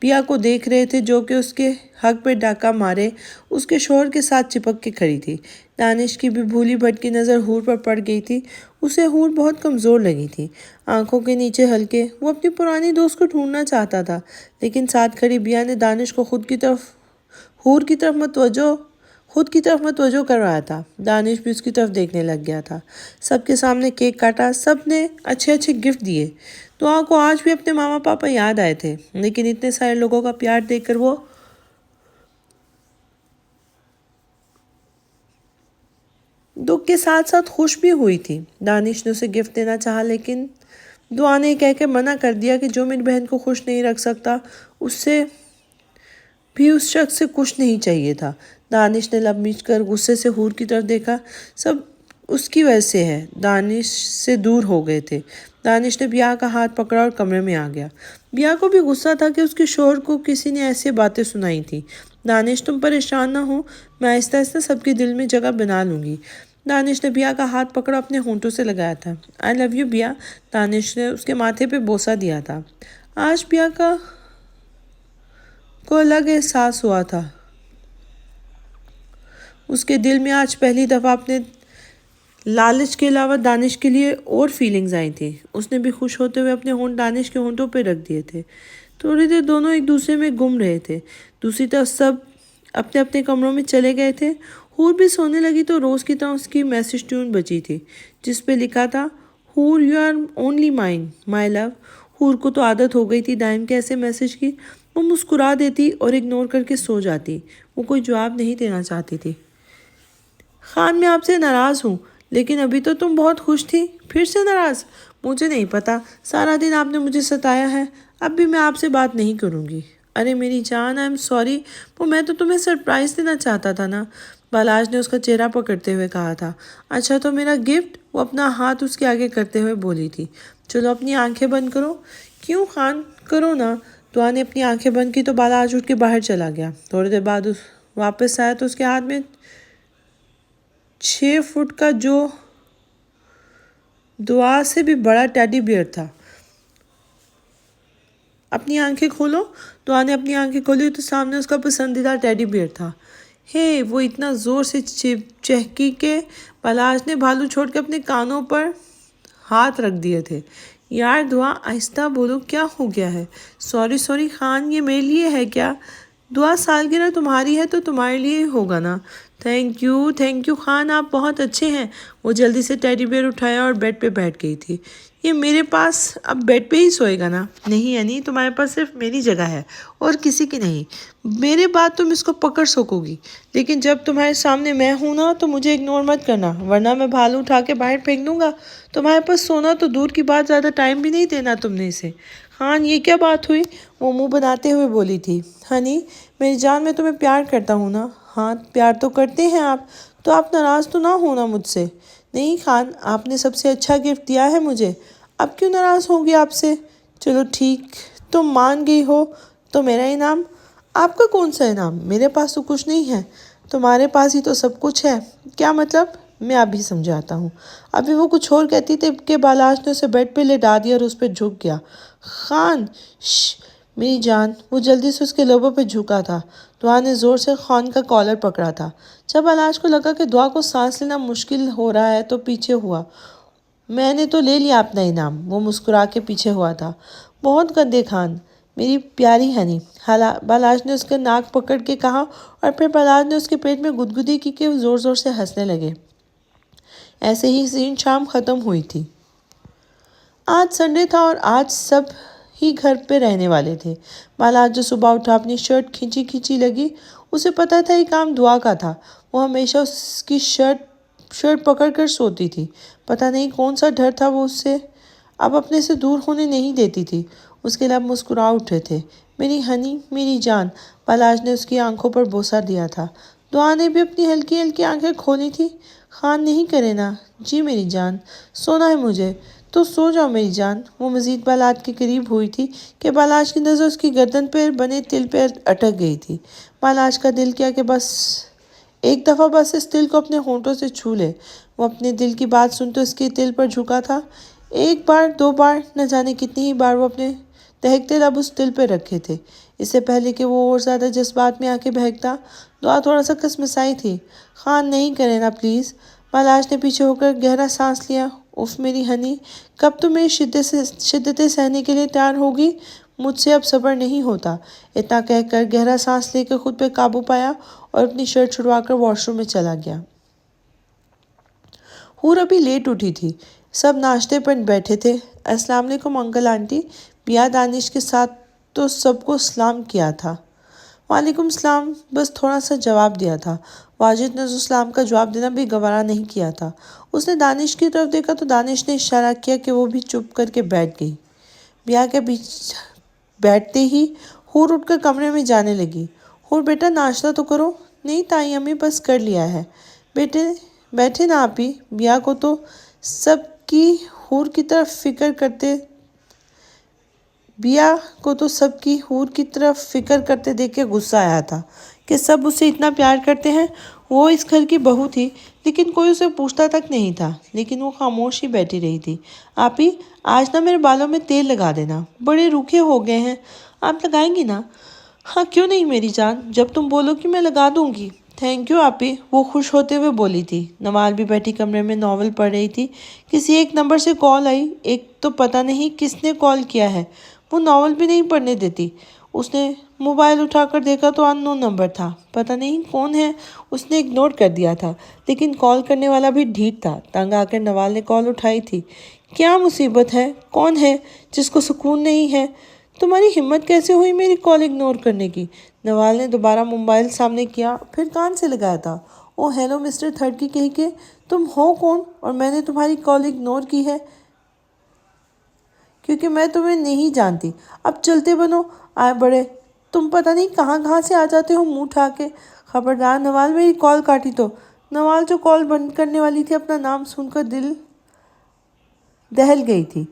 بیا کو دیکھ رہے تھے، جو کہ اس کے حق پہ ڈاکہ مارے اس کے شوہر کے ساتھ چپک کے کھڑی تھی۔ دانش کی بھی بھولی بھٹکی نظر حور پر پڑ گئی تھی۔ اسے حور بہت کمزور لگی تھی، آنکھوں کے نیچے ہلکے۔ وہ اپنی پرانی دوست کو ڈھونڈنا چاہتا تھا، لیکن ساتھ کھڑی بیا نے دانش کو خود کی طرف متوجہ کروایا تھا۔ دانش بھی اس کی طرف دیکھنے لگ گیا تھا۔ سب کے سامنے کیک کاٹا، سب نے اچھے گفٹ دیے۔ دعا کو آج بھی اپنے ماما پاپا یاد آئے تھے، لیکن اتنے سارے لوگوں کا پیار دیکھ کر وہ دکھ کے ساتھ ساتھ خوش بھی ہوئی تھی۔ دانش نے اسے گفٹ دینا چاہا، لیکن دعا نے کہہ کے منع کر دیا کہ جو میری بہن کو خوش نہیں رکھ سکتا، اسے بھی اس شخص سے کچھ نہیں چاہیے تھا۔ دانش نے لب میچ کر غصے سے حور کی طرف دیکھا۔ سب اس کی وجہ سے ہے، دانش سے دور ہو گئے تھے۔ دانش نے بیا کا ہاتھ پکڑا اور کمرے میں آ گیا۔ بیا کو بھی غصہ تھا کہ اس کے شوہر کو کسی نے ایسی باتیں سنائی تھیں۔ دانش تم پریشان نہ ہو، میں آہستہ آہستہ سب کے دل میں جگہ بنا لوں گی۔ دانش نے بیا کا ہاتھ پکڑا، اپنے ہونٹوں سے لگایا تھا۔ آئی لو یو بیا۔ دانش نے اس کے ماتھے پہ بوسہ دیا تھا۔ آج بیا کو الگ احساس ہوا تھا۔ اس کے دل میں آج پہلی دفعہ اپنے لالچ کے علاوہ دانش کے لیے اور فیلنگز آئی تھی۔ اس نے بھی خوش ہوتے ہوئے اپنے ہونٹ دانش کے ہونٹوں پہ رکھ دیے تھے۔ تھوڑی دیر دونوں ایک دوسرے میں گم رہے تھے۔ دوسری طرف سب اپنے اپنے کمروں میں چلے گئے تھے۔ حور بھی سونے لگی تو روز کی طرح اس کی میسج ٹیون بجی تھی، جس پہ لکھا تھا، حور یو آر اونلی مائن مائی لو۔ حور کو تو عادت ہو گئی تھی دائم کے ایسے میسج کی۔ وہ مسکرا دیتی اور اگنور کر کے سو جاتی۔ وہ کوئی جواب نہیں دینا چاہتی تھی۔ خان، میں آپ سے ناراض ہوں، لیکن ابھی تو تم بہت خوش تھی، پھر سے ناراض؟ مجھے نہیں پتا، سارا دن آپ نے مجھے ستایا ہے، اب بھی میں آپ سے بات نہیں کروں گی۔ ارے میری جان، آئی ایم سوری، وہ میں تو تمہیں سرپرائز دینا چاہتا تھا نا، بالاج نے اس کا چہرہ پکڑتے ہوئے کہا تھا۔ اچھا تو میرا گفٹ؟ وہ اپنا ہاتھ اس کے آگے کرتے ہوئے بولی تھی۔ چلو اپنی آنکھیں بند کرو۔ کیوں خان، کرو نا۔ دعا نے اپنی آنکھیں بند کی تو بالاج اٹھ کے باہر چلا گیا۔ تھوڑی دیر بعد واپس آیا تو اس کے ہاتھ میں 6 فٹ کا جو دعا سے بھی بڑا ٹیڈی بیئر تھا۔ اپنی آنکھیں کھولو۔ دعا نے اپنی آنکھیں کھولی تو سامنے اس کا پسندیدہ ٹیڈی بیئر تھا۔ وہ اتنا زور سے چہکی کہ پلاش نے بھالو چھوڑ کے اپنے کانوں پر ہاتھ رکھ دیے تھے۔ یار دعا، آہستہ بولو، کیا ہو گیا ہے؟ سوری خان، یہ میرے لیے ہے کیا؟ دعا، سالگرہ تمہاری ہے تو تمہارے لیے ہی ہوگا نا۔ تھینک یو خان، آپ بہت اچھے ہیں۔ وہ جلدی سے ٹیڈی بیئر اٹھایا اور بیڈ پہ بیٹھ گئی تھی۔ یہ میرے پاس اب بیڈ پہ ہی سوئے گا نا؟ نہیں انی، تمہارے پاس صرف میری جگہ ہے اور کسی کی نہیں۔ میرے بعد تم اس کو پکڑ سکو گی، لیکن جب تمہارے سامنے میں ہوں نا تو مجھے اگنور مت کرنا، ورنہ میں بھالو اٹھا کے باہر پھینک دوں گا۔ تمہارے پاس سونا تو دور کی بات، زیادہ ٹائم بھی نہیں دینا تم نے اسے۔ خان، یہ کیا بات ہوئی؟ وہ منہ بناتے ہوئے بولی تھی۔ ہنی میری جان، میں تمہیں پیار کرتا ہوں نا۔ ہاں پیار تو کرتے ہیں آپ، تو آپ ناراض تو نہ ہونا مجھ سے۔ نہیں خان، آپ نے سب سے اچھا گفٹ دیا ہے مجھے، اب کیوں ناراض ہوگی آپ سے؟ چلو ٹھیک، تم مان گئی ہو تو میرا انعام۔ آپ کا کون سا انعام؟ میرے پاس تو کچھ نہیں ہے، تمہارے پاس ہی تو سب کچھ ہے۔ کیا مطلب؟ میں ابھی سمجھاتا ہوں۔ ابھی وہ کچھ اور کہتی تھی کہ بالاش نے اسے بیڈ پہ لٹا دیا اور اس پہ جھک گیا۔ خان، میری جان۔ وہ جلدی سے اس کے لبوں پہ جھکا تھا۔ دعا نے زور سے خان کا کالر پکڑا تھا۔ جب بالاش کو لگا کہ دعا کو سانس لینا مشکل ہو رہا ہے تو پیچھے ہوا۔ میں نے تو لے لیا اپنا انعام، وہ مسکرا کے پیچھے ہوا تھا۔ بہت گندے خان، میری پیاری ہنی، بالاش نے اس کا ناک پکڑ کے کہا، اور پھر بالاش نے اس کے پیٹ میں گدگدی کی کہ وہ زور زور سے ہنسنے لگے۔ ایسے ہی سین شام ختم ہوئی تھی۔ آج سنڈے تھا اور آج سب ہی گھر پہ رہنے والے تھے۔ بالاش جو صبح اٹھا اپنی شرٹ کھینچی لگی، اسے پتا تھا یہ کام دعا کا تھا۔ وہ ہمیشہ اس کی شرٹ پکڑ کر سوتی تھی۔ پتہ نہیں کون سا ڈر تھا، وہ اسے اب اپنے سے دور ہونے نہیں دیتی تھی۔ اس کے لب مسکرا اٹھے تھے۔ میری ہنی، میری جان، بالاش نے اس کی آنکھوں پر بوسہ دیا تھا۔ دعا نے بھی اپنی ہلکی ہلکی آنکھیں کھولی تھی۔ خان، نہیں کرے نا؟ جی میری جان، سونا ہے مجھے۔ تو سو جاؤ میری جان۔ وہ مزید بالاش کے قریب ہوئی تھی کہ بالاش کی نظر اس کی گردن پہ بنے تل پہ اٹک گئی تھی۔ بالاش کا دل کیا کہ بس ایک دفعہ بس اس تل کو اپنے ہونٹوں سے چھو لے۔ وہ اپنے دل کی بات سنتے اس کے دل پر جھکا تھا۔ ایک بار، دو بار، نہ جانے کتنی ہی بار وہ اپنے دہکتے لب اس دل پہ رکھے تھے، اس سے پہلے کہ وہ اور زیادہ جذبات میں آ کے بہکتا۔ دعا تھوڑا سا کسمسائی تھی۔ خان، نہیں کرے نا پلیز۔ بالاش نے پیچھے ہو کر گہرا سانس لیا۔ اف میری ہنی، کب تم میری شدتیں سہنے کے لیے تیار ہوگی؟ مجھ سے اب صبر نہیں ہوتا۔ اتنا کہہ کر گہرا سانس لے کے خود پہ قابو پایا اور اپنی شرٹ چھڑوا کر واش روم میں چلا گیا۔ حور ابھی لیٹ اٹھی تھی۔ سب ناشتے پر بیٹھے تھے۔ السلام علیکم انکل آنٹی، بیا دانش کے ساتھ تو سب کو سلام کیا تھا۔ وعلیکم السلام، بس تھوڑا سا جواب دیا تھا۔ واجد نے اس سلام کا جواب دینا بھی گوارا نہیں کیا تھا۔ اس نے دانش کی طرف دیکھا تو دانش نے اشارہ کیا کہ وہ بھی چپ کر کے بیٹھ گئی۔ بیا کے بیچ بیٹھتے ہی حور اٹھ کر کمرے میں جانے لگی۔ حور، بیٹا ناشتہ تو کرو۔ نہیں تائی امی، بس کر لیا ہے۔ بیٹھے نا آپی۔ بیا کو تو سب کی حور کی طرف فکر کرتے دیکھ کے غصہ آیا تھا کہ سب اسے اتنا پیار کرتے ہیں، وہ اس گھر کی بہو تھی، لیکن کوئی اسے پوچھتا تک نہیں تھا، لیکن وہ خاموش ہی بیٹھی رہی تھی۔ آپی، آج نا میرے بالوں میں تیل لگا دینا، بڑے روکھے ہو گئے ہیں، آپ لگائیں گی نا؟ ہاں کیوں نہیں میری جان، جب تم بولو کہ میں لگا دوں گی۔ تھینک یو آپی، وہ خوش ہوتے ہوئے بولی تھی۔ نوال بھی بیٹھی کمرے میں ناول پڑھ رہی تھی۔ کسی ایک نمبر سے کال آئی، ایک تو پتہ نہیں کس نے کال کیا ہے، وہ ناول بھی نہیں پڑھنے دیتی۔ اس نے موبائل اٹھا کر دیکھا تو ان نون نمبر تھا، پتہ نہیں کون ہے، اس نے اگنور کر دیا تھا، لیکن کال کرنے والا بھی ڈھیٹ تھا۔ تنگ آ کر نوال نے کال اٹھائی تھی۔ کیا مصیبت ہے؟ کون ہے جس کو سکون نہیں ہے؟ تمہاری ہمت کیسے ہوئی میری کال اگنور کرنے کی؟ نوال نے دوبارہ موبائل سامنے کیا، پھر کان سے لگایا تھا۔ او ہیلو مسٹر تھرڈ کہہ کے، تم ہو کون اور میں نے تمہاری کال اگنور کی ہے؟ کیونکہ میں تمہیں نہیں جانتی۔ اب چلتے بنو، آئے بڑے، تم پتہ نہیں کہاں سے آ جاتے ہو منہ اٹھا کے۔ خبردار نوال، میری کال کاٹی تو۔ نوال جو کال بند کرنے والی تھی، اپنا نام سن کر دل دہل گئی تھی۔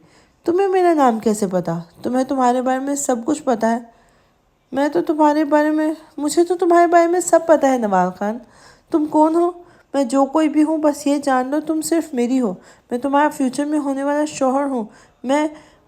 تمہیں میرا نام کیسے پتا؟ تمہیں تمہارے بارے میں سب کچھ پتا ہے۔ مجھے تو تمہارے بارے میں سب پتا ہے نوال خان۔ تم کون ہو؟ میں جو کوئی بھی ہوں، بس یہ جان لو تم صرف میری ہو۔ میں تمہارا فیوچر میں ہونے والا شوہر ہوں۔ میں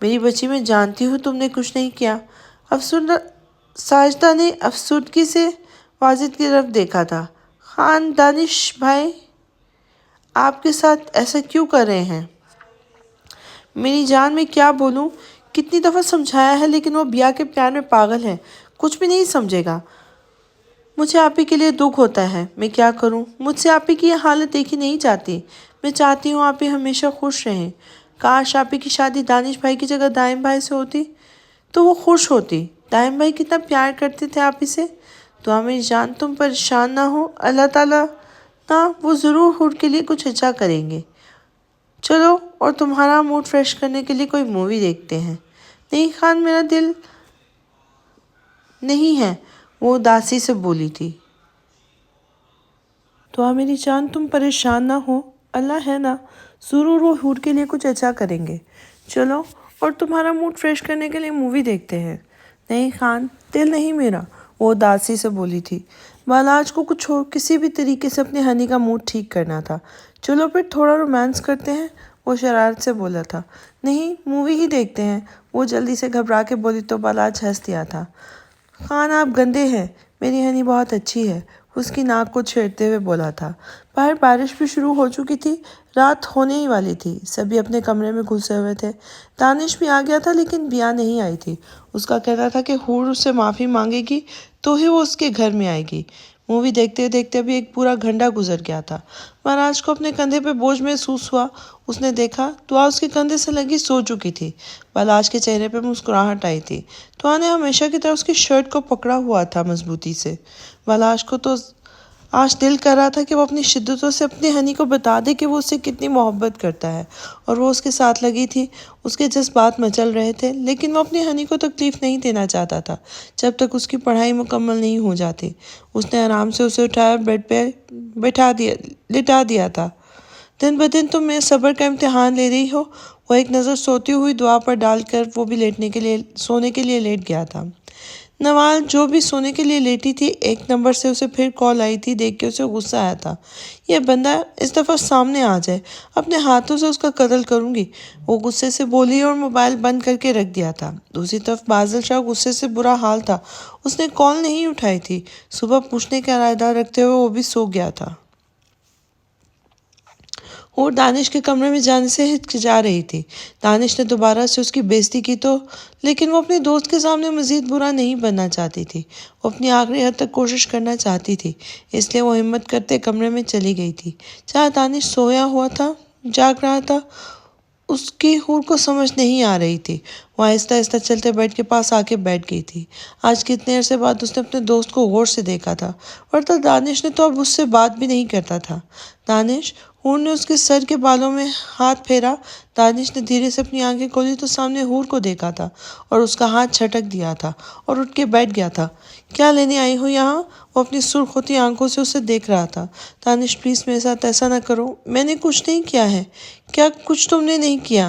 میری بچی میں جانتی ہوں تم نے کچھ نہیں کیا۔ ساجدہ نے افسردگی سے واجد کی طرف دیکھا تھا۔ خان دانش بھائی آپ کے ساتھ ایسا کیوں کر رہے ہیں؟ میری جان میں کیا بولوں، کتنی دفعہ سمجھایا ہے لیکن وہ بیا کے پیار میں پاگل ہے، کچھ بھی نہیں سمجھے گا۔ مجھے آپ ہی کے لیے دکھ ہوتا ہے، میں کیا کروں؟ مجھ سے آپ ہی کی یہ حالت دیکھی نہیں جاتی۔ میں چاہتی ہوں آپ ہی ہمیشہ خوش رہیں۔ کاش آپ ہی کی شادی دانش بھائی کی جگہ دائم بھائی سے ہوتی تو وہ خوش ہوتی۔ دائم بھائی کتنا پیار کرتے تھے آپ ہی سے۔ تو میری جان تم پریشان نہ ہو، اللہ تعالیٰ نہ وہ ضرور حور کے لیے کچھ اچھا کریں گے۔ چلو اور تمہارا موڈ فریش کرنے کے لیے کوئی مووی دیکھتے ہیں۔ نہیں خان میرا دل نہیں ہے، وہ اداسی سے بولی تھی۔ تو میری جان تم پریشان نہ ہو، اللہ ہے نا، ضرور وہ حور کے لیے کچھ اچھا کریں گے۔ چلو اور تمہارا موڈ فریش کرنے کے لیے مووی دیکھتے ہیں۔ نہیں خان دل نہیں میرا، وہ اداسی سے بولی تھی۔ بالاج کو کسی بھی طریقے سے اپنی ہنی کا موڈ ٹھیک کرنا تھا۔ چلو پھر تھوڑا رومانس کرتے ہیں، وہ شرارت سے بولا تھا۔ نہیں مووی ہی دیکھتے ہیں، وہ جلدی سے گھبرا کے بولی تو بالاج ہنس دیا تھا۔ خان آپ گندے ہیں، میری ہنی بہت اچھی ہے، اس کی ناک کو چھیڑتے ہوئے بولا تھا۔ باہر بارش بھی شروع ہو چکی تھی، رات ہونے ہی والی تھی، سبھی اپنے کمرے میں گھسے ہوئے تھے۔ دانش بھی آ گیا تھا لیکن بیا نہیں آئی تھی۔ اس کا کہنا تھا کہ حور اس سے معافی مانگے گی تو ہی وہ اس کے گھر میں آئے گی۔ مووی دیکھتے دیکھتے بھی ایک پورا گھنٹہ گزر گیا تھا۔ مہاراج کو اپنے کندھے پہ بوجھ محسوس ہوا۔ اس نے دیکھا دعا اس کے کندھے سے لگی سو چکی تھی۔ بالاج کے چہرے پہ مسکراہٹ آئی تھی۔ دعا نے ہمیشہ کی طرح اس کی شرٹ کو پکڑا ہوا تھا مضبوطی سے۔ بالاج کو تو آج دل کر رہا تھا کہ وہ اپنی شدتوں سے اپنی ہنی کو بتا دے کہ وہ اس سے کتنی محبت کرتا ہے اور وہ اس کے ساتھ لگی تھی۔ اس کے جذبات مچل رہے تھے لیکن وہ اپنی ہنی کو تکلیف نہیں دینا چاہتا تھا جب تک اس کی پڑھائی مکمل نہیں ہو جاتی۔ اس نے آرام سے اسے اٹھایا بیڈ پہ لٹا دیا تھا۔ دن بدن تم میرے صبر کا امتحان لے رہی ہو۔ وہ ایک نظر سوتی ہوئی دعا پر ڈال کر وہ بھی سونے کے لیے لیٹ گیا تھا۔ نوال جو بھی سونے کے لیے لیٹی تھی، ایک نمبر سے اسے پھر کال آئی تھی، دیکھ کے اسے غصہ آیا تھا۔ یہ بندہ اس دفعہ سامنے آ جائے، اپنے ہاتھوں سے اس کا قتل کروں گی، وہ غصے سے بولی اور موبائل بند کر کے رکھ دیا تھا۔ دوسری طرف بازل شاہ غصے سے برا حال تھا، اس نے کال نہیں اٹھائی تھی۔ صبح پوچھنے کا ارادہ رکھتے ہوئے وہ بھی سو گیا تھا۔ اور دانش کے کمرے میں جانے سے ہچکچا رہی تھی۔ دانش نے دوبارہ سے اس کی بے عزتی کی تو، لیکن وہ اپنے دوست کے سامنے مزید برا نہیں بننا چاہتی تھی۔ وہ اپنی آخری حد تک کوشش کرنا چاہتی تھی، اس لیے وہ ہمت کرتے کمرے میں چلی گئی تھی جہاں دانش سویا ہوا تھا، جاگ رہا تھا۔ اس کی حور کو سمجھ نہیں آ رہی تھی۔ وہ آہستہ آہستہ چلتے بیڈ کے پاس آ کے بیٹھ گئی تھی۔ آج کتنے عرصے بعد اس نے اپنے دوست کو غور سے دیکھا تھا، ورنہ دانش نے تو اب اس سے بات بھی نہیں کرتا تھا۔ دانش، حور نے اس کے سر کے بالوں میں ہاتھ پھیرا۔ دانش نے دھیرے سے اپنی آنکھیں کھولی تو سامنے حور کو دیکھا تھا اور اس کا ہاتھ چھٹک دیا تھا اور اٹھ کے بیٹھ گیا تھا۔ کیا لینے آئی ہو یہاں؟ وہ اپنی سرخ ہوتی آنکھوں سے اسے دیکھ رہا تھا۔ دانش پلیز میرے ساتھ ایسا نہ کرو، میں نے کچھ نہیں کیا ہے۔ کیا کچھ تم نے نہیں کیا؟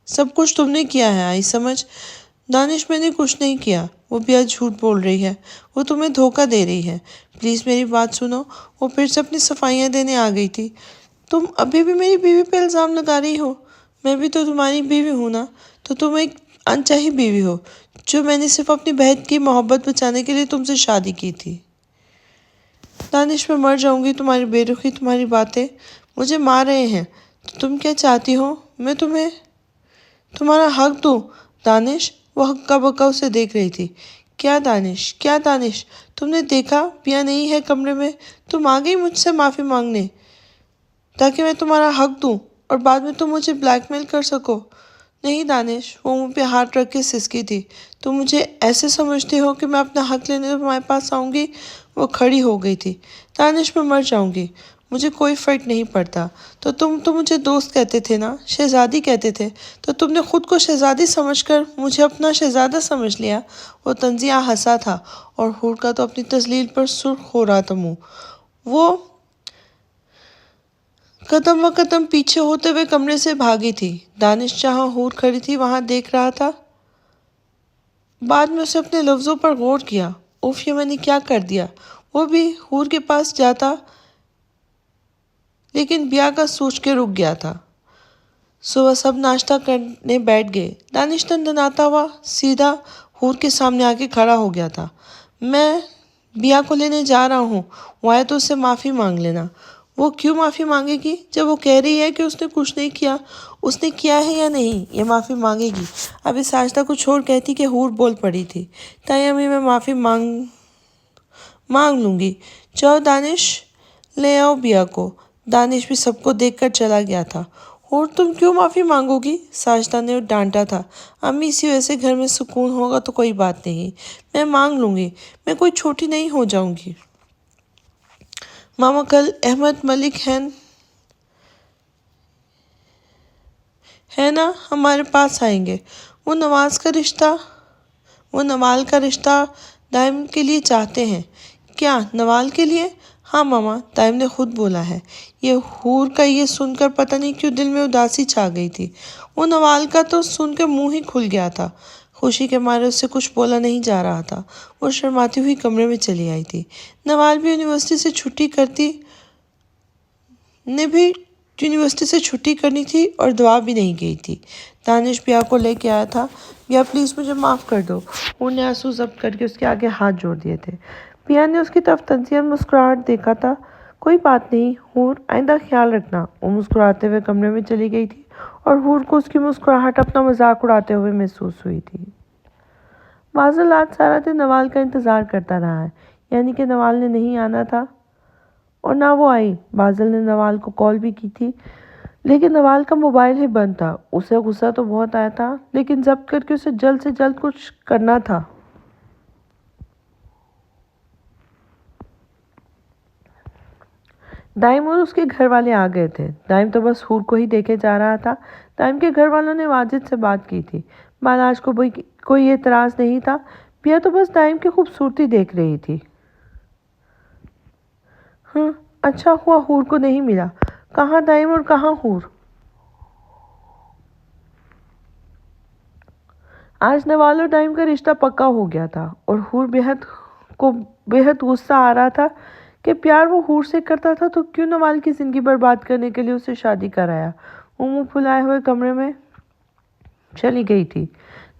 سب کچھ تم نے کیا ہے، آئی سمجھ؟ دانش میں نے کچھ نہیں کیا، وہ بھی آج جھوٹ بول رہی ہے، وہ تمہیں دھوکہ دے رہی ہے، پلیز میری بات سنو۔ وہ پھر سے اپنی صفائیاں دینے آ گئی تھی۔ تم ابھی بھی میری بیوی پہ الزام لگا رہی ہو؟ میں بھی تو تمہاری بیوی ہوں نا، تو تم ایک انچاہی بیوی ہو جو میں نے صرف اپنی بہن کی محبت بچانے کے لیے تم سے شادی کی تھی۔ دانش میں مر جاؤں گی، تمہاری بے رخی، تمہاری باتیں مجھے مار رہے ہیں۔ تو تم کیا چاہتی ہو میں تمہیں تمہارا حق دوں؟ دانش، وہ ہکا بکا اسے دیکھ رہی تھی۔ کیا دانش، کیا دانش؟ تم نے دیکھا پیا نہیں ہے کمرے میں، تم آ گئی مجھ سے معافی مانگنے تاکہ میں تمہارا حق دوں اور بعد میں تم مجھے بلیک میل کر سکو۔ نہیں دانش، وہ منہ پہ ہاتھ رکھ کے سسکی تھی۔ تم مجھے ایسے سمجھتے ہو کہ میں اپنا حق لینے تمہارے پاس آؤں گی؟ وہ کھڑی ہو گئی تھی۔ دانش میں مر جاؤں گی، مجھے کوئی فرق نہیں پڑتا۔ تو تم تو مجھے دوست کہتے تھے نا، شہزادی کہتے تھے، تو تم نے خود کو شہزادی سمجھ کر مجھے اپنا شہزادہ سمجھ لیا۔ وہ طنزیہ ہنسا تھا اور حور کا تو اپنی تذلیل پر سرخ ہو رہا تھا منہ۔ وہ قدم و قدم پیچھے ہوتے ہوئے کمرے سے بھاگی تھی۔ دانش جہاں حور کھڑی تھی وہاں دیکھ رہا تھا۔ بعد میں اسے اپنے لفظوں پر غور کیا۔ اوف، یہ میں نے کیا کر دیا؟ وہ بھی حور کے پاس جاتا لیکن بیا کا سوچ کے رک گیا تھا۔ صبح سب ناشتہ کرنے بیٹھ گئے۔ دانش تنتناتا ہوا سیدھا حور کے سامنے آ کے کھڑا ہو گیا تھا۔ میں بیا کو لینے جا رہا ہوں، وہ آئے تو اس سے معافی مانگ لینا۔ وہ کیوں معافی مانگے گی جب وہ کہہ رہی ہے کہ اس نے کچھ نہیں کیا؟ اس نے کیا ہے یا نہیں یہ معافی مانگے گی؟ ابھی ساجدہ کچھ اور کہتی کہ حور بول پڑی تھی، تائی امی میں معافی مانگ لوں گی۔ جاؤ دانش، لے آؤ بیا کو۔ دانش بھی سب کو دیکھ کر چلا گیا تھا۔ اور تم کیوں معافی مانگو گی؟ ساجدہ نے ڈانٹا تھا۔ امی اسی وجہ سے گھر میں سکون ہوگا تو کوئی بات نہیں، میں مانگ لوں گی، میں کوئی چھوٹی نہیں ہو جاؤں گی۔ ماما کل احمد ملک ہے نا ہمارے پاس آئیں گے، وہ نوال کا رشتہ دائم کے لیے چاہتے ہیں۔ کیا نوال کے لیے؟ ہاں ماما، دائم نے خود بولا ہے۔ یہ حور کا یہ سن کر پتہ نہیں کیوں دل میں اداسی چھا گئی تھی۔ وہ نوال کا تو سن کے منہ ہی کھل گیا تھا۔ خوشی کے مارے اس سے کچھ بولا نہیں جا رہا تھا۔ وہ شرماتی ہوئی کمرے میں چلی آئی تھی۔ نوال بھی یونیورسٹی سے چھٹی کرنی تھی اور دعا بھی نہیں گئی تھی۔ دانش بیا کو لے کے آیا تھا۔ بیا پلیز مجھے معاف کر دو۔ حور نے آنسو ضبط کر کے اس کے آگے ہاتھ جوڑ دیے تھے۔ بیا نے اس کی طرف تنزیہاً مسکراہٹ دیکھا تھا۔ کوئی بات نہیں حور، آئندہ خیال رکھنا۔ وہ مسکراتے ہوئے کمرے میں چلی گئی تھی اور حور کو اس کی مسکراہٹ اپنا مذاق اڑاتے ہوئے محسوس ہوئی تھی۔ فاضل آج سارا دن نوال کا انتظار کرتا رہا ہے، یعنی کہ نوال نے نہیں آنا تھا اور نہ وہ آئی۔ فاضل نے نوال کو کال بھی کی تھی لیکن نوال کا موبائل ہی بند تھا۔ اسے غصہ تو بہت آیا تھا لیکن ضبط کر کے اسے جلد سے جلد کچھ کرنا تھا۔ دائم اور اس کے گھر والے آ گئے تھے۔ دائم تو بس حور کو ہی دیکھے جا رہا تھا۔ دائم کے گھر والوں نے واجد سے بات کی تھی۔ بالاج کو کوئی اعتراض نہیں تھا۔ بیا تو بس دائم کی خوبصورتی دیکھ رہی تھی۔ اچھا ہوا حور کو نہیں ملا۔ کہاں دائم اور کہاں حور؟ آج نوال اور دائم کا رشتہ پکا ہو گیا تھا اور حور بےحد غصہ آ رہا تھا کہ پیار وہ حور سے کرتا تھا تو کیوں نوال کی زندگی برباد کرنے کے لیے اسے شادی کرایا۔ وہ منہ پھلائے ہوئے کمرے میں چلی گئی تھی۔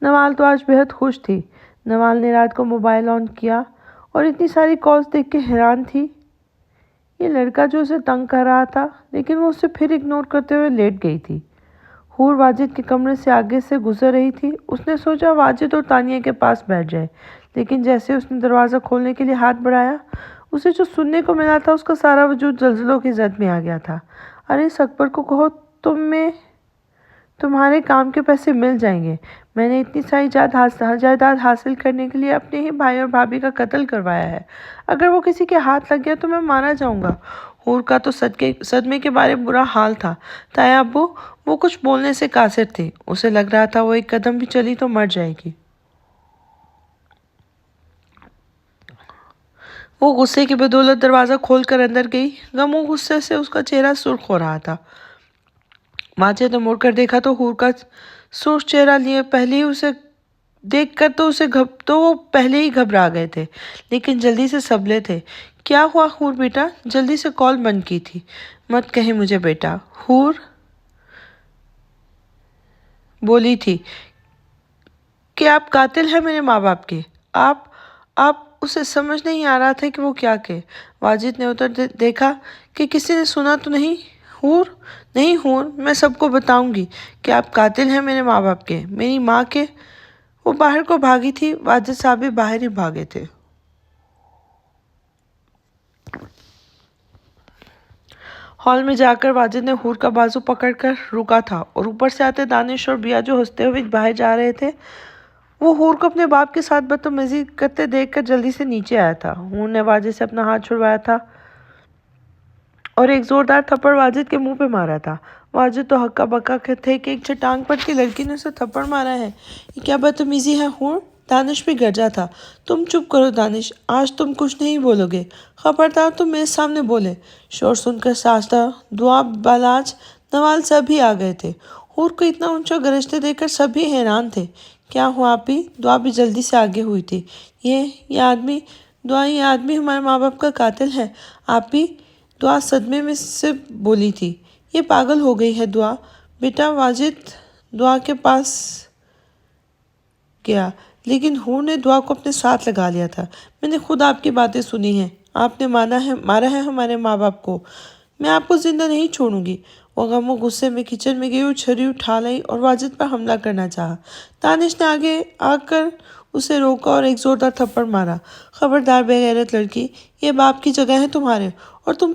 نوال تو آج بےحد خوش تھی۔ نوال نے رات کو موبائل آن کیا اور اتنی ساری کالز دیکھ کے حیران تھی۔ یہ لڑکا جو اسے تنگ کر رہا تھا، لیکن وہ اسے پھر اگنور کرتے ہوئے لیٹ گئی تھی۔ حور واجد کے کمرے سے آگے سے گزر رہی تھی۔ اس نے سوچا واجد اور تانیہ کے پاس بیٹھ جائے، لیکن جیسے اس نے دروازہ کھولنے کے لیے ہاتھ بڑھایا، اسے جو سننے کو ملا تھا اس کا سارا وجود زلزلوں کی زد میں آ گیا تھا۔ ارے اس اکبر کو کہو تمہارے کام کے پیسے مل جائیں گے۔ میں نے اتنی ساری جائیداد حاصل کرنے کے لیے اپنے ہی بھائی اور بھابھی کا قتل کروایا ہے۔ اگر وہ کسی کے ہاتھ لگ گیا تو میں مارا جاؤں گا۔ حور کا تو صدمے کے بارے برا حال تھا۔ تایا ابو، وہ کچھ بولنے سے قاصر تھے۔ اسے لگ رہا تھا وہ ایک قدم بھی چلی تو مر جائے گی۔ وہ غصے کی بدولت دروازہ کھول کر اندر گئی۔ غم و غصے سے اس کا چہرہ سرخ ہو رہا تھا۔ واجد نے مڑ کر دیکھا تو حور کا سرخ چہرہ لیے پہلے ہی اسے دیکھ کر تو وہ پہلے ہی گھبرا گئے تھے، لیکن جلدی سے سنبھلے تھے۔ کیا ہوا حور بیٹا؟ جلدی سے کال بند کی تھی۔ مت کہیں مجھے بیٹا، حور بولی تھی کہ آپ قاتل ہیں میرے ماں باپ کے۔ آپ اسے سمجھ نہیں آ رہا تھا کہ وہ کیا کہے۔ واجد نے ادھر دیکھا کہ کسی نے سنا تو نہیں۔ حور نہیں حور، میں سب کو بتاؤں گی کہ آپ قاتل ہیں میرے ماں باپ کے، میری ماں کے۔ وہ باہر کو بھاگی تھی۔ واجد صاحب بھی باہر ہی بھاگے تھے۔ ہال میں جا کر واجد نے حور کا بازو پکڑ کر روکا تھا اور اوپر سے آتے دانش اور بیا جو ہنستے ہوئے باہر جا رہے تھے، وہ حور کو اپنے باپ کے ساتھ بدتمیزی کرتے دیکھ کر جلدی سے نیچے آیا تھا۔ حور نے واجد سے اپنا ہاتھ چھڑوایا تھا اور ایک زوردار تھپڑ واجد کے منہ پہ مارا تھا۔ واجد تو ہکا بکا تھے کہ ایک چھٹانگ پٹ کی لڑکی نے اسے تھپڑ مارا ہے۔ یہ کیا بدتمیزی ہے حور؟ دانش بھی گرجا تھا۔ تم چپ کرو دانش، آج تم کچھ نہیں بولو گے، خبردار تم میرے سامنے بولے۔ شور سن کر ساجدہ، دعا، بالاج، نوال سبھی آ گئے تھے۔ حور کو اتنا اونچا گرجتے دیکھ کر سبھی حیران تھے۔ کیا ہوا آپی؟ دعا بھی جلدی سے آگے ہوئی تھی۔ یہ آدمی ہمارے ماں باپ کا قاتل ہے آپی، دعا صدمے میں سے بولی تھی۔ یہ پاگل ہو گئی ہے دعا، بیٹا واجد دعا کے پاس گیا، لیکن حور نے دعا کو اپنے ساتھ لگا لیا تھا۔ میں نے خود آپ کی باتیں سنی ہیں، آپ نے مارا ہے ہمارے ماں باپ کو، میں آپ کو زندہ نہیں چھوڑوں گی۔ وہ غم و غصے میں کچن میں گئی اور چھری اٹھا لائی اور واجد پر حملہ کرنا چاہا۔ دانش نے آگے آ کر اسے روکا اور ایک زوردار تھپڑ مارا۔ خبردار بے غیرت لڑکی، یہ باپ کی جگہ ہے تمہارے اور تم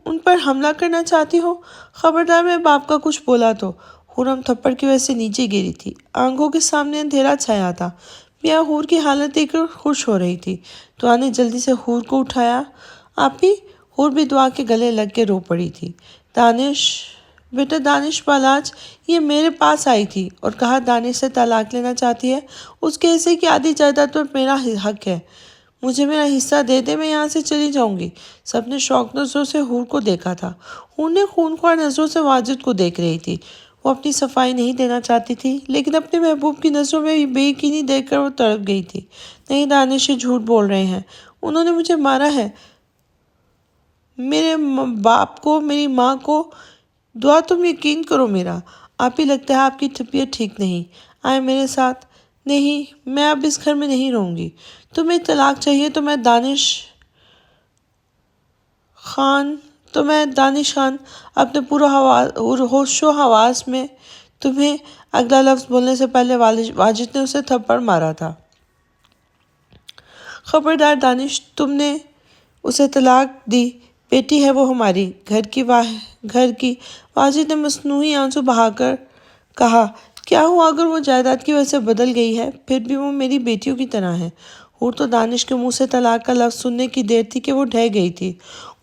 ان پر حملہ کرنا چاہتی ہو؟ خبردار میں باپ کا کچھ بولا تو۔ حورم تھپڑ کی وجہ سے نیچے گری تھی، آنکھوں کے سامنے اندھیرا چھایا تھا۔ میاں حور کی حالت دیکھ کر خوش ہو رہی تھی۔ دعا نے جلدی سے حور کو اٹھایا۔ آپی، حور بھی دعا کے گلے لگ کے رو پڑی تھی۔ بیٹا دانش بالاج یہ میرے پاس آئی تھی اور کہا دانش سے طلاق لینا چاہتی ہے، اس کے حصے کی آدھی جائیداد پر میرا حق ہے، مجھے میرا حصہ دے دے، میں یہاں سے چلی جاؤں گی۔ سب نے شوق نظروں سے حور کو دیکھا تھا۔ حور نے خونخوار نظروں سے واجد کو دیکھ رہی تھی۔ وہ اپنی صفائی نہیں دینا چاہتی تھی، لیکن اپنے محبوب کی نظروں میں بے یقینی دیکھ کر وہ تڑپ گئی تھی۔ نہیں، دانش یہ جھوٹ بول رہے ہیں، انہوں نے مجھے مارا ہے، میرے باپ کو، میری ماں کو۔ دعا تم یقین کرو میرا، آپ ہی لگتا ہے آپ کی طبیعت ٹھیک نہیں، آئے میرے ساتھ۔ نہیں، میں اب اس گھر میں نہیں رہوں گی۔ تمہیں طلاق چاہیے تو میں دانش خان اپنے پورا ہوش و حواس میں تمہیں اگلا لفظ بولنے سے پہلے واجد نے اسے تھپڑ مارا تھا۔ خبردار دانش، تم نے اسے طلاق دی، بیٹی ہے وہ ہماری، گھر کی۔ واجد نے مصنوعی آنسو بہا کر کہا، کیا ہوا اگر وہ جائیداد کی وجہ سے بدل گئی ہے، پھر بھی وہ میری بیٹیوں کی طرح ہے۔ حور تو دانش کے منہ سے طلاق کا لفظ سننے کی دیر تھی کہ وہ ڈھہ گئی تھی۔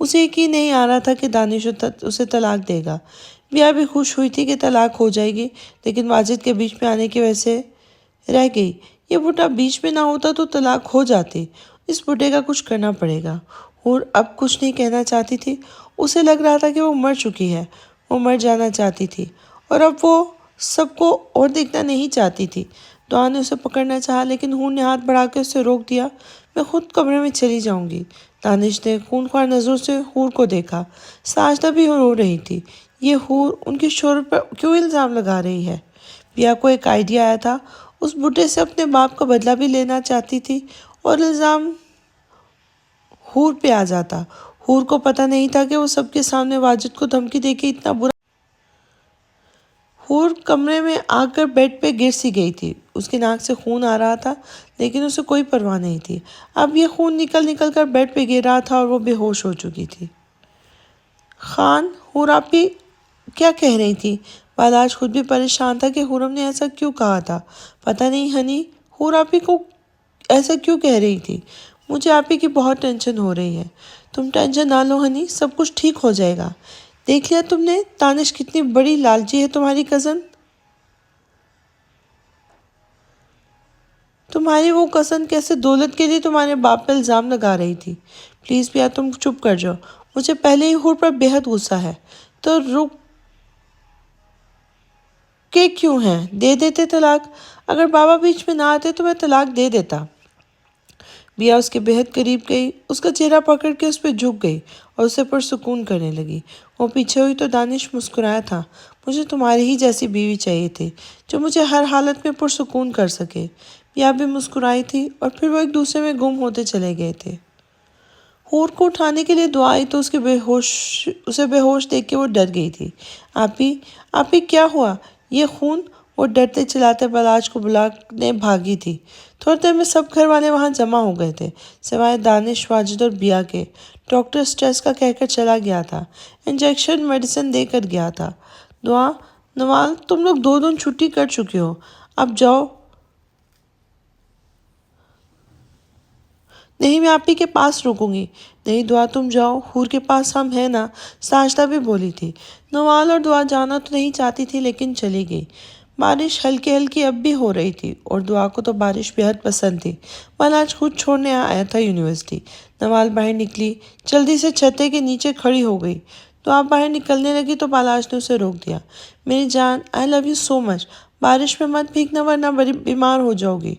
اسے یقین نہیں آ رہا تھا کہ دانش اسے طلاق دے گا۔ بیا بھی خوش ہوئی تھی کہ طلاق ہو جائے گی، لیکن واجد کے بیچ میں آنے کی وجہ سے رہ گئی۔ یہ بڈھا بیچ میں نہ ہوتا تو طلاق ہو جاتی، اس بڈھے کا کچھ کرنا پڑے گا۔ حور اب کچھ نہیں کہنا چاہتی تھی، اسے لگ رہا تھا کہ وہ مر چکی ہے، وہ مر جانا چاہتی تھی اور اب وہ سب کو اور دیکھنا نہیں چاہتی تھی۔ دعا نے اسے پکڑنا چاہا، لیکن حور نے ہاتھ بڑھا کے اسے روک دیا۔ میں خود کمرے میں چلی جاؤں گی۔ دانش نے خونخوار نظروں سے حور کو دیکھا۔ ساجدہ بھی رو رہی تھی۔ یہ حور ان کے شوہر پر کیوں الزام لگا رہی ہے؟ بیا کو ایک آئیڈیا آیا تھا، اس بڈھے سے اپنے باپ کا بدلہ بھی لینا چاہتی تھی اور الزام حور پہ آ جاتا۔ حور کو پتہ نہیں تھا کہ وہ سب کے سامنے واجد کو دھمکی دے کے اتنا برا۔ حور کمرے میں آ کر بیڈ پہ گر سی گئی تھی۔ اس کی ناک سے خون آ رہا تھا، لیکن اسے کوئی پرواہ نہیں تھی۔ اب یہ خون نکل کر بیڈ پہ گر رہا تھا اور وہ بے ہوش ہو چکی تھی۔ خان، حور آپی کیا کہہ رہی تھی؟ بالاج خود بھی پریشان تھا کہ حورم نے ایسا کیوں کہا تھا۔ پتہ نہیں ہنی، حور آپی کو ایسا کیوں کہہ رہی تھی؟ مجھے آپی کی بہت ٹینشن ہو رہی ہے۔ تم ٹینشن نہ لو ہنی، سب کچھ ٹھیک ہو جائے گا۔ دیکھ لیا تم نے دانش کتنی بڑی لالچی ہے تمہاری کزن؟ تمہاری وہ کزن کیسے دولت کے لیے تمہارے باپ پہ الزام لگا رہی تھی۔ پلیز بیا تم چپ کر جاؤ، مجھے پہلے ہی حور پر بے حد غصہ ہے۔ تو رک کے کیوں ہیں؟ دے دیتے طلاق، اگر بابا بیچ میں نہ آتے تو میں طلاق دے دیتا۔ بیا اس کے بے حد قریب گئی، اس کا چہرہ پکڑ کے اس پہ جھک گئی اور اسے پرسکون کرنے لگی۔ وہ پیچھے ہوئی تو دانش مسکرایا تھا، مجھے تمہاری ہی جیسی بیوی چاہیے تھی، جو مجھے ہر حالت میں پرسکون کر سکے۔ بیا بھی مسکرائی تھی اور پھر وہ ایک دوسرے میں گم ہوتے چلے گئے تھے۔ حور کو اٹھانے کے لیے دعا آئی تو اسے بے ہوش دیکھ کے وہ ڈر گئی تھی۔ آپی کیا ہوا؟ یہ خون؟ وہ ڈرتے چلاتے بالاج کو بلانے بھاگی تھی۔ تھوڑی دیر میں سب گھر والے وہاں جمع ہو گئے تھے، سوائے دانش، واجد اور بیا کے۔ ڈاکٹر سٹریس کا کہہ کر چلا گیا تھا، انجیکشن میڈیسن دے کر گیا تھا۔ دعا، نوال، تم لوگ 2 دن چھٹی کر چکے ہو، اب جاؤ۔ نہیں، میں آپی کے پاس رکوں گی۔ نہیں دعا، تم جاؤ، حور کے پاس ہم ہیں نا، ساجدہ بھی بولی تھی۔ نوال اور دعا جانا تو نہیں چاہتی تھی، لیکن چلی گئی۔ بارش ہلکی ہلکی اب بھی ہو رہی تھی اور دعا کو تو بارش بے حد پسند تھی۔ بالاج خود چھوڑنے آیا تھا یونیورسٹی۔ نوال باہر نکلی، جلدی سے چھتے کے نیچے کھڑی ہو گئی۔ دعا باہر نکلنے لگی تو بالاج نے اسے روک دیا۔ میری جان، آئی لو یو سو مچ، بارش میں مت بھیگنا ورنہ بیمار ہو جاؤ گی۔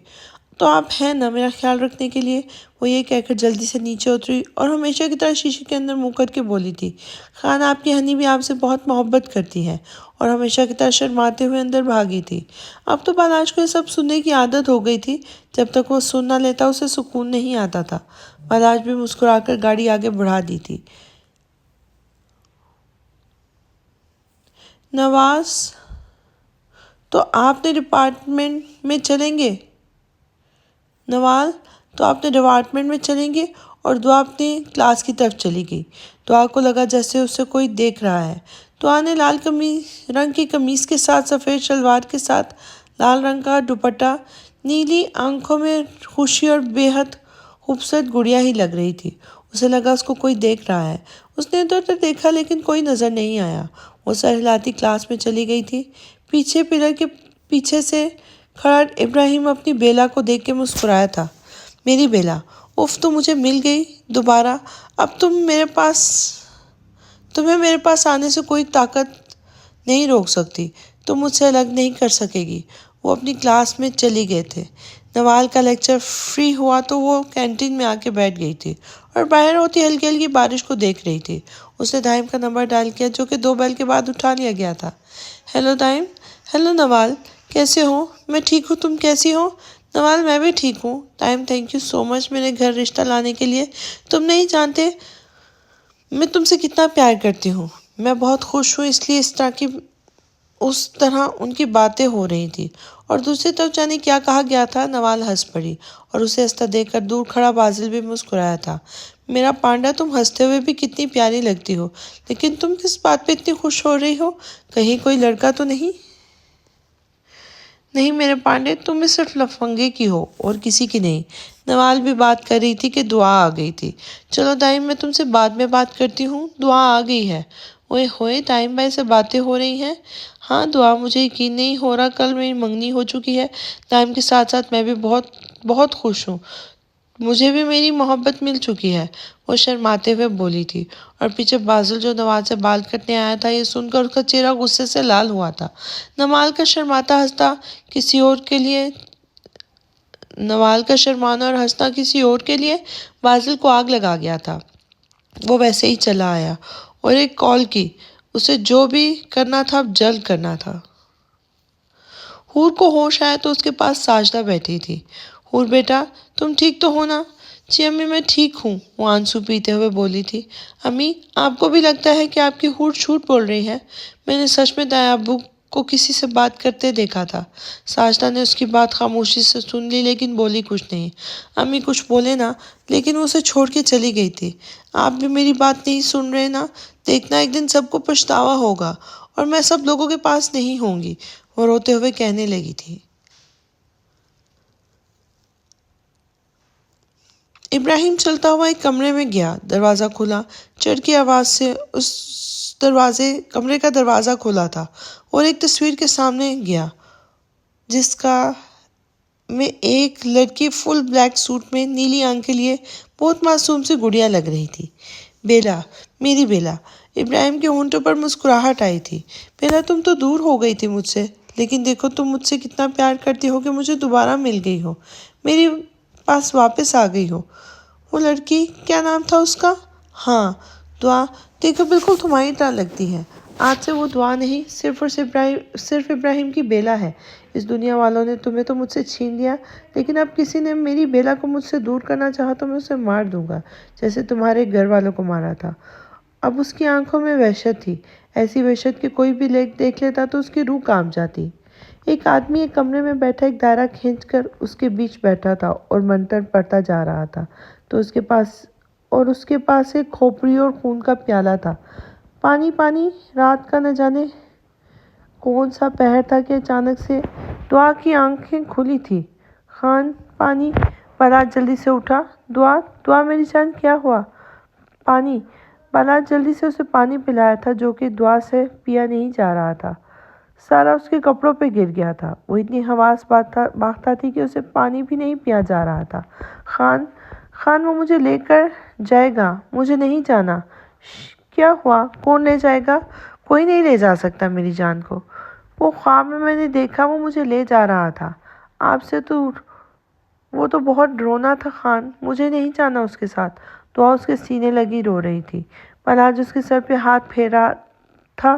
تو آپ ہیں نا میرا خیال رکھنے کے لیے؟ وہ یہ کہہ کر جلدی سے نیچے اتری اور ہمیشہ کی طرح شیشے کے اندر منہ کر کے بولی تھی، خان آپ کی ہنی بھی آپ سے بہت محبت کرتی ہے، اور ہمیشہ کی طرح شرماتے ہوئے اندر بھاگی تھی۔ اب تو بالاش کو یہ سب سننے کی عادت ہو گئی تھی، جب تک وہ سن نہ لیتا اسے سکون نہیں آتا تھا۔ بالاش بھی مسکرا کر گاڑی آگے بڑھا دی تھی۔ نواز تو آپ نے ڈپارٹمنٹ میں چلیں گے نوال تو آپ نے ڈپارٹمنٹ میں چلیں گے، اور دعا اپنی کلاس کی طرف چلی گئی۔ دعا کو لگا جیسے اسے کوئی دیکھ رہا ہے۔ دعا نے لال رنگ کی قمیص کے ساتھ سفید شلوار کے ساتھ لال رنگ کا دوپٹہ، نیلی آنکھوں میں خوشی اور بے حد خوبصورت گڑیا ہی لگ رہی تھی۔ اسے لگا اس کو کوئی دیکھ رہا ہے۔ اس نے ادھر ادھر دیکھا لیکن کوئی نظر نہیں آیا۔ وہ سر ہلاتی کلاس میں چلی گئی تھی۔ پیچھے پلر کے پیچھے سے کھڑا ابراہیم اپنی بیلا کو دیکھ کے مسکرایا تھا۔ میری بیلا، اف تو مجھے مل گئی دوبارہ۔ اب تمہیں میرے پاس آنے سے کوئی طاقت نہیں روک سکتی، تم مجھ سے الگ نہیں کر سکے گی۔ وہ اپنی کلاس میں چلی گئے تھے۔ نوال کا لیکچر فری ہوا تو وہ کینٹین میں آ کے بیٹھ گئی تھی اور باہر ہوتی ہلکی ہلکی بارش کو دیکھ رہی تھی۔ اس نے دائم کا نمبر ڈائل کیا جو کہ 2 بیل کے بعد اٹھا لیا گیا تھا۔ ہیلو دائم۔ ہیلو نوال، کیسے ہو؟ میں ٹھیک ہوں، تم کیسی ہو؟ نوال، میں بھی ٹھیک ہوں۔ دائم، تھینک یو سو مچ میرے گھر رشتہ لانے کے لیے۔ تم نہیں جانتے میں تم سے کتنا پیار کرتی ہوں۔ میں بہت خوش ہوں اس لیے اس طرح ان کی باتیں ہو رہی تھی، اور دوسری طرف جانے کیا کہا گیا تھا۔ نوال ہنس پڑی اور اسے ہنستا دیکھ کر دور کھڑا بازل بھی مسکرایا تھا۔ میرا پانڈا، تم ہنستے ہوئے بھی کتنی پیاری لگتی ہو، لیکن تم کس بات پہ اتنی خوش ہو رہی ہو؟ کہیں کوئی لڑکا تو نہیں؟ نہیں میرے پانڈے، تم میں صرف لفنگے کی ہو اور کسی کی نہیں۔ نوال بھی بات کر رہی تھی کہ دعا آ گئی تھی۔ چلو دائم، میں تم سے بعد میں بات کرتی ہوں، دعا آ گئی ہے۔ اوئے ہوئے، دائم بھائی سے باتیں ہو رہی ہیں؟ ہاں دعا، مجھے یقین نہیں ہو رہا کل میری منگنی ہو چکی ہے۔ دائم کے ساتھ ساتھ میں بھی بہت بہت خوش ہوں، مجھے بھی میری محبت مل چکی ہے، وہ شرماتے ہوئے بولی تھی۔ اور پیچھے بازل جو نوال سے بال کٹنے آیا تھا، یہ سن کر اس کا چہرہ غصے سے لال ہوا تھا۔ نوال کا شرمانا اور ہنسنا کسی اور کے لیے بازل کو آگ لگا گیا تھا۔ وہ ویسے ہی چلا آیا اور ایک کال کی۔ اسے جو بھی کرنا تھا اب جلد کرنا تھا۔ حور کو ہوش آیا تو اس کے پاس ساجدہ بیٹھی تھی۔ حور بیٹا، تم ٹھیک تو ہو نا؟ جی امی، میں ٹھیک ہوں، وہ آنسو پیتے ہوئے بولی تھی۔ امی، آپ کو بھی لگتا ہے کہ آپ کی حور جھوٹ بول رہی ہے؟ میں نے سچ میں دایا ابو کو کسی سے بات کرتے دیکھا تھا۔ ساجدہ نے اس کی بات خاموشی سے سن لی لیکن بولی کچھ نہیں۔ امی کچھ بولے نا، لیکن وہ اسے چھوڑ کے چلی گئی تھی۔ آپ بھی میری بات نہیں سن رہے نا؟ دیکھنا ایک دن سب کو پچھتاوا ہوگا اور میں سب لوگوں کے پاس نہیں ہوں گی، وہ روتے ہوئے کہنے لگی تھی۔ ابراہیم چلتا ہوا ایک کمرے میں گیا۔ دروازہ کھلا۔ چڑ کی آواز سے کمرے کا دروازہ کھلا تھا اور ایک تصویر کے سامنے گیا جس میں ایک لڑکی فل بلیک سوٹ میں نیلی آنکھیں لیے بہت معصوم سی گڑیا لگ رہی تھی۔ بیلا، میری بیلا۔ ابراہیم کے ہونٹوں پر مسکراہٹ آئی تھی۔ بیلا، تم تو دور ہو گئی تھی مجھ سے، لیکن دیکھو تم مجھ سے کتنا پیار کرتی ہو کہ مجھے دوبارہ مل گئی ہو، میری پاس واپس آ گئی ہو۔ وہ لڑکی، کیا نام تھا اس کا؟ ہاں، دعا، دیکھو بالکل تمہاری طرح لگتی ہے۔ آج سے وہ دعا نہیں، صرف ابراہیم کی بیلا ہے۔ اس دنیا والوں نے تمہیں تو مجھ سے چھین لیا، لیکن اب کسی نے میری بیلا کو مجھ سے دور کرنا چاہا تو میں اسے مار دوں گا، جیسے تمہارے گھر والوں کو مارا تھا۔ اب اس کی آنکھوں میں وحشت تھی، ایسی وحشت کہ کوئی بھی دیکھ لیتا تو اس کی روح کانپ جاتی۔ ایک آدمی ایک کمرے میں بیٹھا ایک دائرہ کھینچ کر اس کے بیچ بیٹھا تھا اور منتر پڑھتا جا رہا تھا، تو اس کے پاس ایک کھوپڑی اور خون کا پیالہ تھا۔ پانی پانی، رات کا نہ جانے کون سا پہر تھا کہ اچانک سے دعا کی آنکھیں کھلی تھی۔ خان، پانی۔ بالاج جلدی سے اٹھا۔ دعا میری جان، کیا ہوا؟ پانی۔ بالاج جلدی سے اسے پانی پلایا تھا جو کہ دعا سے پیا نہیں جا رہا تھا، سارا اس کے کپڑوں پہ گر گیا تھا۔ وہ اتنی حواس باختہ تھی کہ اسے پانی بھی نہیں پیا جا رہا تھا۔ خان، وہ مجھے لے کر جائے گا، مجھے نہیں جانا۔ کیا ہوا؟ کون لے جائے گا؟ کوئی نہیں لے جا سکتا میری جان کو۔ وہ خواب میں نے دیکھا، وہ مجھے لے جا رہا تھا۔ آپ سے دور۔ وہ تو بہت رونا تھا خان، مجھے نہیں جانا اس کے ساتھ۔ دعا اس کے سینے لگی رو رہی تھی۔ بلاج اس کے سر پہ ہاتھ پھیرا تھا۔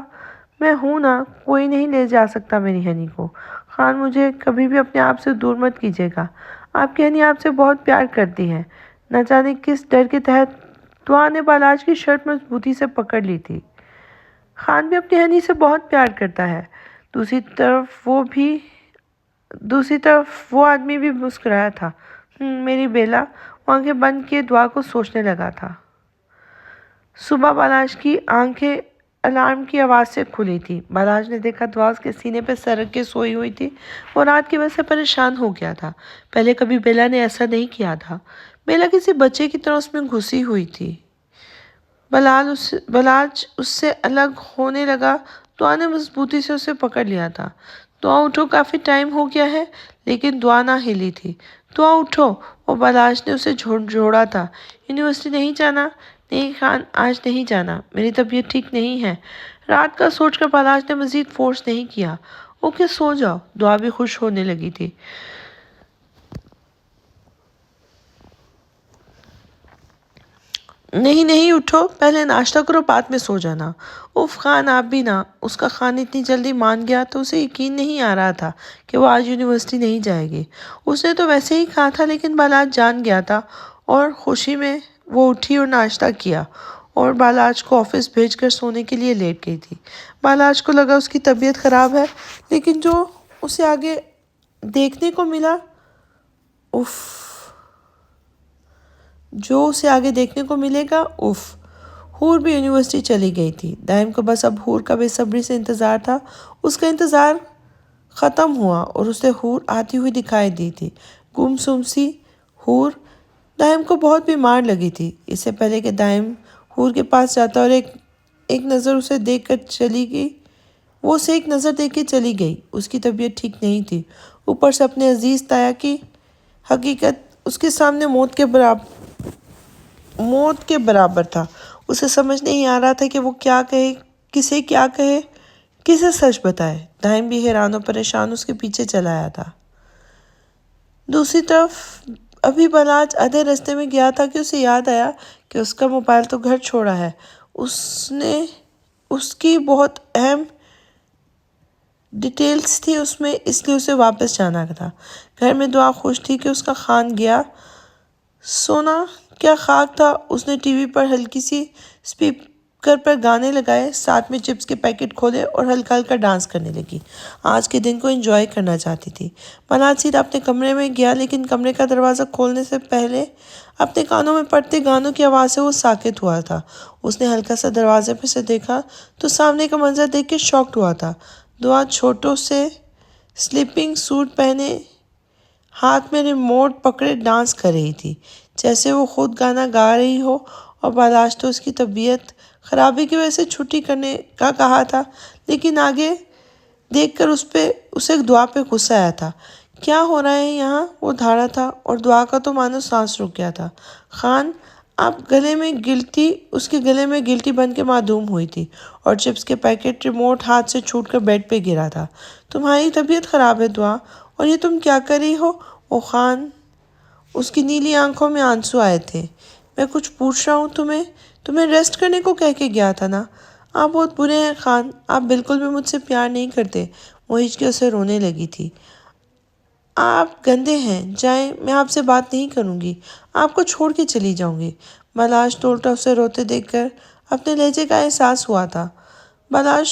میں ہوں نا، کوئی نہیں لے جا سکتا میری ہنی کو۔ خان، مجھے کبھی بھی اپنے آپ سے دور مت کیجیے گا۔ آپ کی ہنی آپ سے بہت پیار کرتی ہے۔ نہ جانے کس ڈر کے تحت دعا نے بالاج کی شرٹ مضبوطی سے پکڑ لی تھی۔ خان بھی اپنی ہنی سے بہت پیار کرتا ہے۔ دوسری طرف وہ آدمی بھی مسکرایا تھا۔ میری بیلا، وہ آنکھیں بند کیے دعا کو سوچنے لگا تھا۔ صبح بالاج کی آنکھیں الارم کی آواز سے کھلی تھی۔ بالاج نے دیکھا دعا اس کے سینے پہ سر رکھ کے سوئی ہوئی تھی۔ وہ رات کی وجہ سے پریشان ہو گیا تھا۔ پہلے کبھی بیلا نے ایسا نہیں کیا تھا۔ بیلا کسی بچے کی طرح اس میں گھسی ہوئی تھی۔ بالاج اس سے الگ ہونے لگا۔ دعا نے مضبوطی سے اسے پکڑ لیا تھا۔ دعا اٹھو، کافی ٹائم ہو گیا ہے۔ لیکن دعا نہ ہلی تھی۔ دعا اٹھو، وہ بالاج نے اسے جھوڑا تھا۔ یونیورسٹی نہیں جانا؟ نہیں خان، آج نہیں جانا، میری طبیعت ٹھیک نہیں ہے۔ رات کا سوچ کر بالاج نے مزید فورس نہیں کیا۔ اوکے، سو جاؤ۔ دعا بھی خوش ہونے لگی تھی۔ نہیں اٹھو، پہلے ناشتہ کرو، بعد میں سو جانا۔ اف خان، آپ بھی نا۔ اس کا خان اتنی جلدی مان گیا تو اسے یقین نہیں آ رہا تھا کہ وہ آج یونیورسٹی نہیں جائے گی۔ اس نے تو ویسے ہی کہا تھا، لیکن بالاج جان گیا تھا اور خوشی میں وہ اٹھی اور ناشتہ کیا اور بالاج کو آفس بھیج کر سونے کے لیے لیٹ گئی تھی۔ بالاج کو لگا اس کی طبیعت خراب ہے، لیکن جو اسے آگے دیکھنے کو ملا ملے گا۔ حور بھی یونیورسٹی چلی گئی تھی۔ دائم کو بس اب حور کا بے صبری سے انتظار تھا۔ اس کا انتظار ختم ہوا اور اسے حور آتی ہوئی دکھائی دی تھی، گمسم سی حور۔ دائم کو بہت بیمار لگی تھی۔ اس سے پہلے کہ دائم حور کے پاس جاتا اور ایک نظر اسے دیکھ کر چلی گئی، وہ اسے ایک نظر دیکھ کے چلی گئی۔ اس کی طبیعت ٹھیک نہیں تھی۔ اوپر سے اپنے عزیز تایا کی حقیقت اس کے سامنے موت کے برابر تھا۔ اسے سمجھ نہیں آ رہا تھا کہ وہ کیا کہے، کسے سچ بتائے۔ دائم بھی حیران و پریشان اس کے پیچھے چلا آیا تھا۔ دوسری طرف ابھی بالاج آدھے راستے میں گیا تھا کہ اسے یاد آیا کہ اس کا موبائل تو گھر چھوڑا ہے۔ اس کی بہت اہم ڈیٹیلز تھی اس میں، اس لیے اسے واپس جانا تھا۔ گھر میں دعا خوش تھی کہ اس کا خان گیا۔ سونا کیا خاک تھا۔ اس نے ٹی وی پر ہلکی سی اسپیکر پر گانے لگائے، ساتھ میں چپس کے پیکٹ کھولے اور ہلکا ہلکا ڈانس کرنے لگی۔ آج کے دن کو انجوائے کرنا چاہتی تھی۔ بالاج سیدھا اپنے کمرے میں گیا، لیکن کمرے کا دروازہ کھولنے سے پہلے اپنے کانوں میں پڑتے گانوں کی آواز سے وہ ساکت ہوا تھا۔ اس نے ہلکا سا دروازے پہ سے دیکھا تو سامنے کا منظر دیکھ کے شاکڈ ہوا تھا۔ دعا چھوٹوں سے سلیپنگ سوٹ پہنے، ہاتھ میں ریموٹ پکڑے ڈانس کر رہی تھی، جیسے وہ خود گانا گا رہی ہو۔ اور بالاج تو اس کی طبیعت خرابی کی وجہ سے چھٹی کرنے کا کہا تھا، لیکن آگے دیکھ کر اسے دعا پہ غصہ آیا تھا۔ کیا ہو رہا ہے یہاں؟ وہ دھاڑا تھا اور دعا کا تو مانو سانس رک گیا تھا۔ خان، اس کے گلے میں گلٹی بن کے معدوم ہوئی تھی اور چپس کے پیکٹ ریموٹ ہاتھ سے چھوٹ کر بیڈ پہ گرا تھا۔ تمہاری طبیعت خراب ہے دعا، اور یہ تم کیا کر رہی ہو؟ او خان، اس کی نیلی آنکھوں میں آنسو آئے تھے۔ میں کچھ پوچھ رہا ہوں تمہیں ریسٹ کرنے کو کہہ کے گیا تھا نا۔ آپ بہت برے ہیں خان، آپ بالکل بھی مجھ سے پیار نہیں کرتے۔ وہ ہچکی اسے رونے لگی تھی۔ آپ گندے ہیں، جائیں، میں آپ سے بات نہیں کروں گی، آپ کو چھوڑ کے چلی جاؤں گی۔ بالاج ٹولتا اسے روتے دیکھ کر اپنے لہجے کا احساس ہوا تھا۔ بالاج،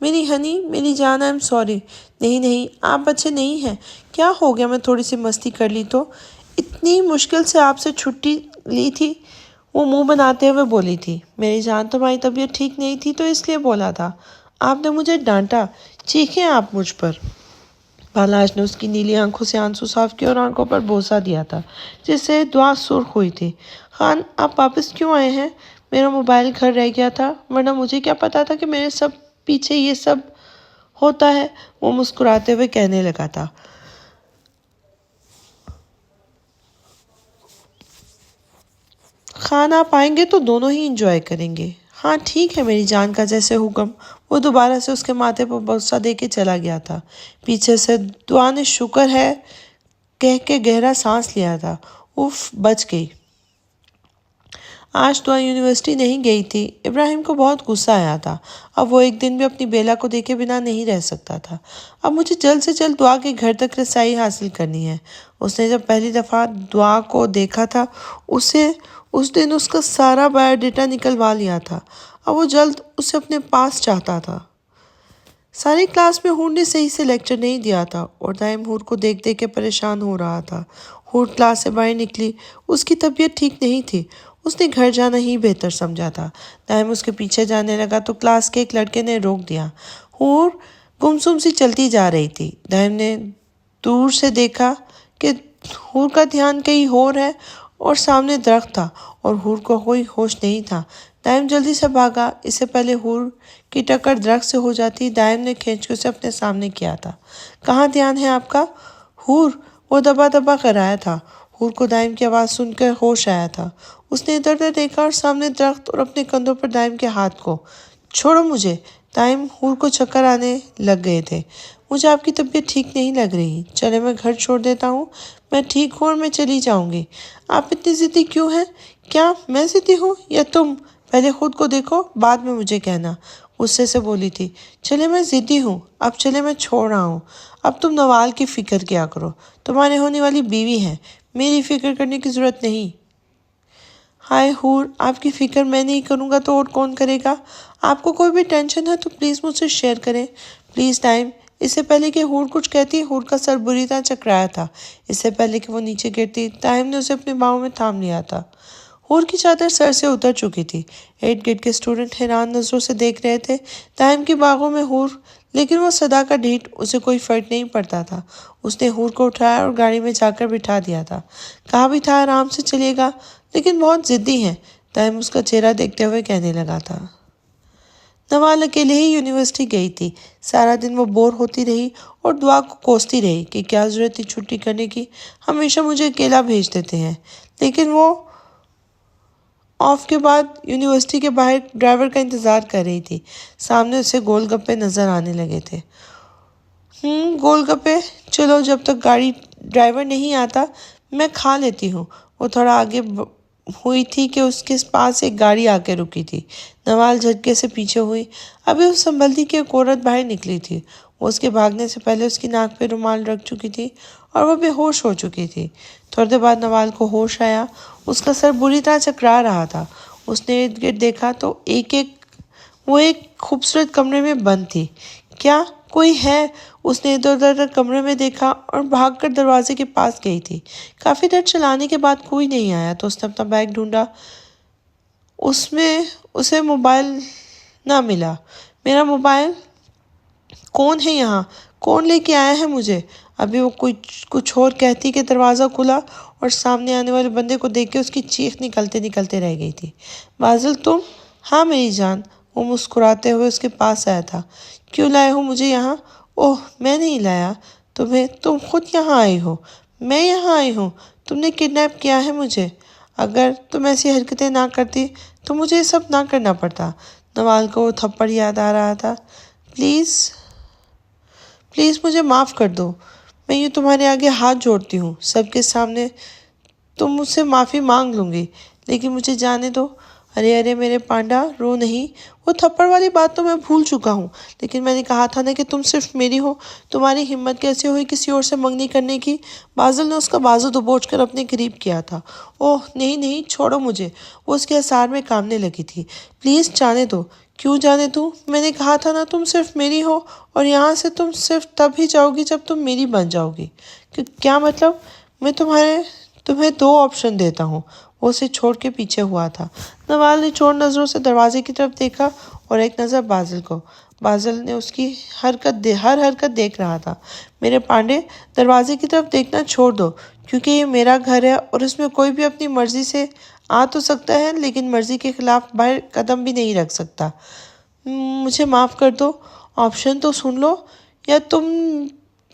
میری ہنی، میری جان، آئی ایم سوری۔ نہیں، آپ اچھے نہیں ہیں۔ کیا ہو گیا؟ میں تھوڑی سی مستی کر لی تو۔ اتنی مشکل سے آپ سے چھٹی لی تھی، وہ منہ بناتے ہوئے بولی تھی۔ میری جان، تمہاری طبیعت ٹھیک نہیں تھی تو اس لیے بولا تھا۔ آپ نے مجھے ڈانٹا، چیخیں آپ مجھ پر۔ بالاج نے اس کی نیلی آنکھوں سے آنسو صاف کیا اور آنکھوں پر بوسہ دیا تھا، جس سے دعا سرخ ہوئی تھی۔ خان، آپ واپس کیوں آئے ہیں؟ میرا موبائل گھر رہ گیا تھا، ورنہ مجھے کیا پتا تھا کہ میرے پیچھے یہ سب ہوتا ہے، وہ مسکراتے ہوئے کہنے لگا تھا۔ خان، آپ آئیں گے تو دونوں ہی انجوائے کریں گے۔ ہاں ٹھیک ہے میری جان کا جیسے حکم۔ وہ وہ دوبارہ سے اس کے ماتھے پر بوسہ دے کے چلا گیا تھا۔ پیچھے سے دعا نے شکر ہے کہہ کے گہرا سانس لیا تھا۔ اف، بچ گئی۔ آج دعا یونیورسٹی نہیں گئی تھی۔ ابراہیم کو بہت غصہ آیا تھا۔ اب وہ ایک دن بھی اپنی بیلا کو دیکھے بنا نہیں رہ سکتا تھا۔ اب مجھے جلد سے جلد دعا کے گھر تک رسائی حاصل کرنی ہے۔ اس نے جب پہلی دفعہ دعا کو دیکھا تھا اس دن اس کا سارا بایو ڈیٹا نکلوا لیا تھا۔ اب وہ جلد اسے اپنے پاس چاہتا تھا۔ ساری کلاس میں ہور نے صحیح سے لیکچر نہیں دیا تھا اور دائم ہور کو دیکھ دیکھ کے پریشان ہو رہا تھا۔ ہور کلاس سے باہر نکلی۔ اس کی طبیعت ٹھیک نہیں تھی۔ اس نے گھر جانا ہی بہتر سمجھا تھا۔ دائم اس کے پیچھے جانے لگا تو کلاس کے ایک لڑکے نے روک دیا۔ ہور گمسم سی چلتی جا رہی تھی۔ دائم نے دور سے دیکھا کہ ہور کا دھیان کہیں اور ہے اور سامنے درخت تھا اور ہور کو کوئی ہوش نہیں تھا۔ دائم جلدی سے بھاگا۔ اس سے پہلے ہور کی ٹکر درخت سے ہو جاتی، دائم نے کھینچ کے اسے اپنے سامنے کیا تھا۔ کہاں دھیان ہے آپ کا؟ ہور، وہ دبا دبا کر آیا تھا۔ ہور کو دائم کی آواز سن کر ہوش آیا تھا۔ اس نے ادھر ادھر دیکھا اور سامنے درخت اور اپنے کندھوں پر دائم کے ہاتھ کو۔ چھوڑو مجھے۔ دائم ہور کو چکر آنے لگ گئے تھے۔ مجھے آپ کی طبیعت ٹھیک نہیں لگ رہی۔ چلے میں گھر چھوڑ دیتا ہوں۔ میں ٹھیک ہوں اور میں چلی جاؤں گی۔ آپ اتنی ضدی کیوں ہیں؟ کیا میں ضدی ہوں یا تم؟ پہلے خود کو دیکھو، بعد میں مجھے کہنا، غصے سے بولی تھی۔ چلے میں ضدی ہوں۔ اب چلے میں چھوڑ رہا ہوں۔ اب تم نوال کی فکر کیا کرو۔ تمہارے ہونے والی بیوی ہے۔ میری فکر کرنے کی ضرورت نہیں۔ ہائے ہور، آپ کی فکر میں نہیں کروں گا تو اور کون کرے گا؟ آپ کو کوئی بھی ٹینشن ہے تو پلیز مجھ سے شیئر کریں۔ پلیز دائم۔ اس سے پہلے کہ ہور کچھ کہتی، ہور کا سر بری طرح چکرایا تھا۔ اس سے پہلے کہ وہ نیچے گرتی، دائم نے اسے اپنے باؤں میں تھام لیا تھا۔ ہور کی چادر سر سے اتر چکی تھی۔ ارد گرد کے اسٹوڈنٹ حیران نظروں سے دیکھ رہے تھے دائم کی باغوں میں ہور، لیکن وہ صدا کا ڈھیٹ اسے کوئی فرق نہیں پڑتا تھا۔ اس نے ہور کو اٹھایا اور گاڑی میں جا کر بٹھا دیا تھا۔ کہا بھی تھا آرام سے چلے گا، لیکن بہت ضدی ہے، دائم اس کا چہرہ دیکھتے ہوئے کہنے لگا تھا۔ نوال اکیلے ہی یونیورسٹی گئی تھی۔ سارا دن وہ بور ہوتی رہی اور دعا کو کوستی رہی کہ کیا ضرورت تھی چھٹی کرنے کی، ہمیشہ مجھے اکیلا بھیج دیتے ہیں۔ لیکن وہ آف کے بعد یونیورسٹی کے باہر ڈرائیور کا انتظار کر رہی تھی۔ سامنے اسے گول گپے نظر آنے لگے تھے۔ گول گپے، چلو جب تک گاڑی ڈرائیور نہیں آتا میں کھا لیتی ہوں۔ وہ تھوڑا آگے ہوئی تھی کہ اس کے پاس ایک گاڑی آ کے رکی تھی۔ نوال جھٹکے سے پیچھے ہوئی۔ ابھی اس سنبھلتی کہ ایک عورت باہر نکلی تھی۔ وہ اس کے بھاگنے سے پہلے اس کی ناک پہ رومال رکھ چکی تھی اور وہ بے ہوش ہو چکی تھی۔ تھوڑی دیر بعد نوال کو ہوش آیا۔ اس کا سر بری طرح چکرا رہا تھا۔ اس نے ارد گرد دیکھا تو وہ ایک خوبصورت کمرے میں بند تھی۔ کیا کوئی ہے؟ اس نے ادھر ادھر کمرے میں دیکھا اور بھاگ کر دروازے کے پاس گئی تھی۔ کافی دیر چلانے کے بعد کوئی نہیں آیا تو اس نے اپنا بیگ ڈھونڈا۔ اس میں اسے موبائل نہ ملا۔ میرا موبائل؟ کون ہے یہاں؟ کون لے کے آیا ہے مجھے؟ ابھی وہ کچھ اور کہتی کہ دروازہ کھلا اور سامنے آنے والے بندے کو دیکھ کے اس کی چیخ نکلتے رہ گئی تھی۔ بازل تم؟ ہاں میری جان۔ وہ مسکراتے ہوئے اس کے پاس آیا تھا۔ کیوں لائے ہو مجھے یہاں؟ اوہ، میں نہیں لایا تمہیں، تم خود یہاں آئی ہو۔ میں یہاں آئی ہوں؟ تم نے کڈنیپ کیا ہے مجھے۔ اگر تم ایسی حرکتیں نہ کرتی تو مجھے یہ سب نہ کرنا پڑتا۔ نوال کو وہ تھپڑ یاد آ رہا تھا۔ پلیز مجھے معاف کر دو۔ میں یوں تمہارے آگے ہاتھ جوڑتی ہوں، سب کے سامنے تم مجھ سے معافی مانگ لوں گی، لیکن مجھے جانے دو۔ ارے میرے پانڈا، رو نہیں۔ وہ تھپڑ والی بات تو میں بھول چکا ہوں، لیکن میں نے کہا تھا نا کہ تم صرف میری ہو۔ تمہاری ہمت کیسے ہوئی کسی اور سے منگنی کرنے کی؟ بازل نے اس کا بازو دبوچ کر اپنے قریب کیا تھا۔ اوہ نہیں، چھوڑو مجھے۔ وہ اس کے اعصاب میں کانپنے لگی تھی۔ پلیز جانے دو۔ کیوں جانے دوں؟ میں نے کہا تھا نا تم صرف میری ہو اور یہاں سے تم صرف تب ہی جاؤ گی جب تم میری بن جاؤ گی۔ کیا مطلب؟ میں تمہیں دو آپشن دیتا ہوں۔ وہ اسے چھوڑ کے پیچھے ہوا تھا۔ نوال نے چور نظروں سے دروازے کی طرف دیکھا اور ایک نظر بازل کو۔ بازل نے اس کی ہر حرکت دیکھ رہا تھا۔ میرے پانڈے، دروازے کی طرف دیکھنا چھوڑ دو، کیونکہ یہ میرا گھر ہے اور اس میں کوئی بھی اپنی مرضی سے آ تو سکتا ہے لیکن مرضی کے خلاف باہر قدم بھی نہیں رکھ سکتا۔ مجھے معاف کر دو۔ آپشن تو سن لو، یا تم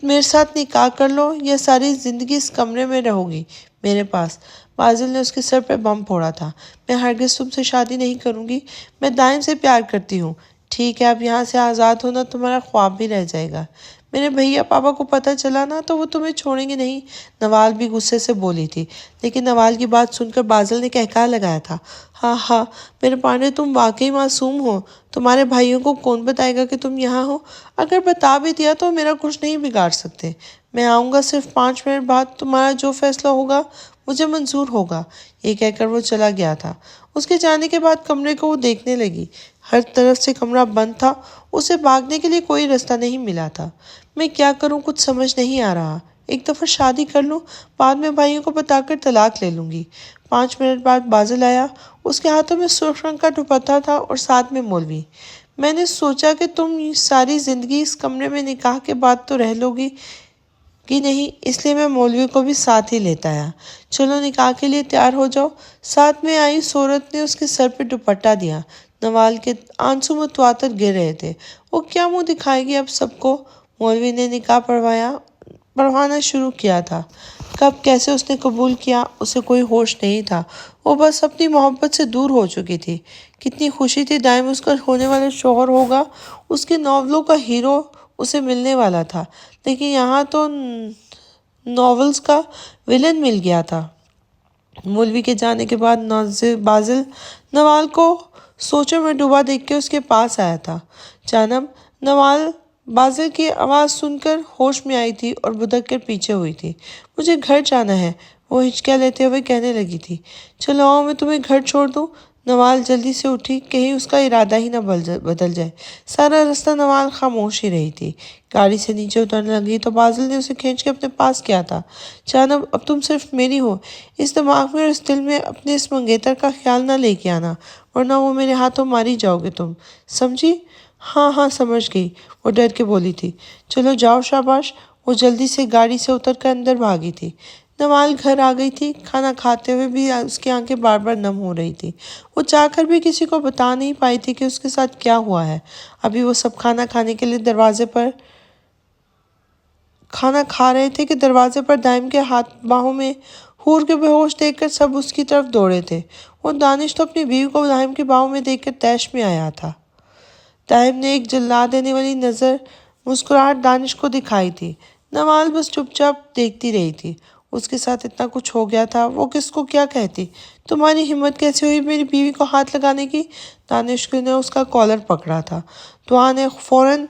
میرے ساتھ نکاح کر لو یا ساری زندگی اس کمرے میں رہو گی میرے پاس۔ بازل نے اس کے سر پہ بم پھوڑا تھا۔ میں ہرگز تم سے شادی نہیں کروں گی۔ میں دائم سے پیار کرتی ہوں۔ ٹھیک ہے، اب یہاں سے آزاد ہونا تمہارا خواب بھی رہ جائے گا۔ میرے بھیا پاپا کو پتہ چلا نا تو وہ تمہیں چھوڑیں گے نہیں، نوال بھی غصے سے بولی تھی۔ لیکن نوال کی بات سن کر بازل نے کہکہا لگایا تھا، ہاں ہاں میرے پانڈے، تم واقعی معصوم ہو۔ تمہارے بھائیوں کو کون بتائے گا کہ تم یہاں ہو؟ اگر بتا بھی دیا تو میرا کچھ نہیں بگاڑ سکتے۔ میں آؤں گا صرف 5 منٹ بعد، تمہارا جو فیصلہ ہوگا مجھے منظور ہوگا۔ یہ کہہ کر وہ چلا گیا تھا۔ اس کے جانے کے بعد کمرے کو وہ دیکھنے لگی۔ ہر طرف سے کمرہ بند تھا، اسے بھاگنے کے لیے کوئی راستہ نہیں ملا تھا۔ میں کیا کروں، کچھ سمجھ نہیں آ رہا۔ ایک دفعہ شادی کر لوں، بعد میں بھائیوں کو بتا کر طلاق لے لوں گی۔ 5 منٹ بعد بازل آیا، اس کے ہاتھوں میں سرخ رنگ کا دوپٹہ تھا اور ساتھ میں مولوی۔ میں نے سوچا کہ تم ساری زندگی اس کمرے میں نکاح کے بعد تو رہ لو گی کہ نہیں، اس لیے میں مولوی کو بھی ساتھ ہی لیتا آیا۔ چلو نکاح کے لیے تیار ہو جاؤ۔ ساتھ میں آئی صورت نے اس کے سر پہ دوپٹہ دیا۔ نوال کے آنسو متواتر گر رہے تھے۔ وہ کیا منہ دکھائے گی اب سب کو؟ مولوی نے نکاح پڑھوانا شروع کیا تھا۔ کب کیسے اس نے قبول کیا، اسے کوئی ہوش نہیں تھا۔ وہ بس اپنی محبت سے دور ہو چکی تھی۔ کتنی خوشی تھی، دائم اس کا ہونے والا شوہر ہوگا، اس کے ناولوں کا ہیرو اسے ملنے والا تھا۔ لیکن یہاں تو ناولز کا ویلن مل گیا تھا۔ مولوی کے جانے کے بعد بازل نوال کو سوچوں میں ڈوبا دیکھ کے اس کے پاس آیا تھا۔ جانب نوال بازل کی آواز سن کر ہوش میں آئی تھی اور بدک کر پیچھے ہوئی تھی۔ مجھے گھر جانا ہے، وہ ہچکیاں لیتے ہوئے کہنے لگی تھی۔ چلو آؤ میں تمہیں گھر چھوڑ دوں۔ نوال جلدی سے اٹھی، کہیں اس کا ارادہ ہی نہ بدل جائے۔ سارا راستہ نوال خاموش ہی رہی تھی۔ گاڑی سے نیچے اترنے لگی تو بازل نے اسے کھینچ کے اپنے پاس کیا تھا۔ جانب اب تم صرف میری ہو، اس دماغ میں اور اس دل میں اپنے اس منگیتر کا خیال نہ لے کے آنا، ورنہ وہ میرے ہاتھوں ماری جاؤ گے تم، سمجھی؟ ہاں ہاں سمجھ گئی، وہ ڈر کے بولی تھی۔ چلو جاؤ، شاباش۔ وہ جلدی سے گاڑی سے اتر کر اندر بھاگی تھی۔ نوال گھر آ گئی تھی۔ کھانا کھاتے ہوئے بھی اس کی آنکھیں بار بار نم ہو رہی تھی۔ وہ چاہ کر بھی کسی کو بتا نہیں پائی تھی کہ اس کے ساتھ کیا ہوا ہے۔ ابھی وہ سب کھانا کھانے کے لیے کھانا کھا رہے تھے کہ دروازے پر دائم کے باہوں میں حور کے بے ہوش دیکھ کر سب اس کی طرف دوڑے تھے۔ وہ دانش تو اپنی بیوی کو دائم کے باہوں میں دیکھ کر طیش میں آیا تھا۔ دائم نے ایک جلا دینے والی مسکراہٹ دانش کو دکھائی تھی۔ نوال بس چپ چاپ دیکھتی رہی تھی۔ اس کے ساتھ اتنا کچھ ہو گیا تھا، وہ کس کو کیا کہتی؟ تمہاری ہمت کیسے ہوئی میری بیوی کو ہاتھ لگانے کی؟ دانش نے اس کا کالر پکڑا تھا۔ دعا نے فوراً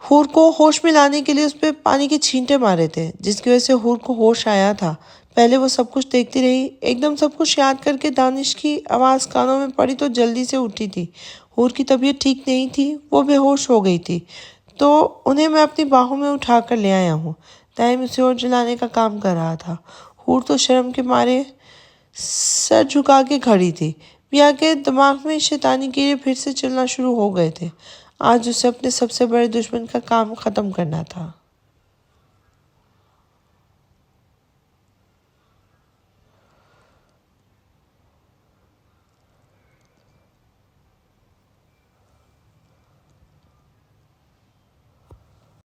حور کو ہوش میں لانے کے لیے اس پہ پانی کے چھینٹے مارے تھے، جس کی وجہ سے حور کو ہوش آیا تھا۔ پہلے وہ سب کچھ دیکھتی رہی، ایک دم سب کچھ یاد کر کے دانش کی آواز کانوں میں پڑی تو جلدی سے اٹھی تھی۔ حور کی طبیعت ٹھیک نہیں تھی، وہ بے ہوش ہو گئی تھی، تو انہیں میں اپنی باہوں میں اٹھا کر لے آیا ہوں۔ دائم اسے اور جلانے کا کام کر رہا تھا۔ حور تو شرم کے مارے سر جھکا کے کھڑی تھی۔ بیا کے دماغ میں شیطانی کیڑے پھر سے چلنا شروع ہو گئے تھے۔ آج اسے اپنے سب سے بڑے دشمن کا کام ختم کرنا تھا۔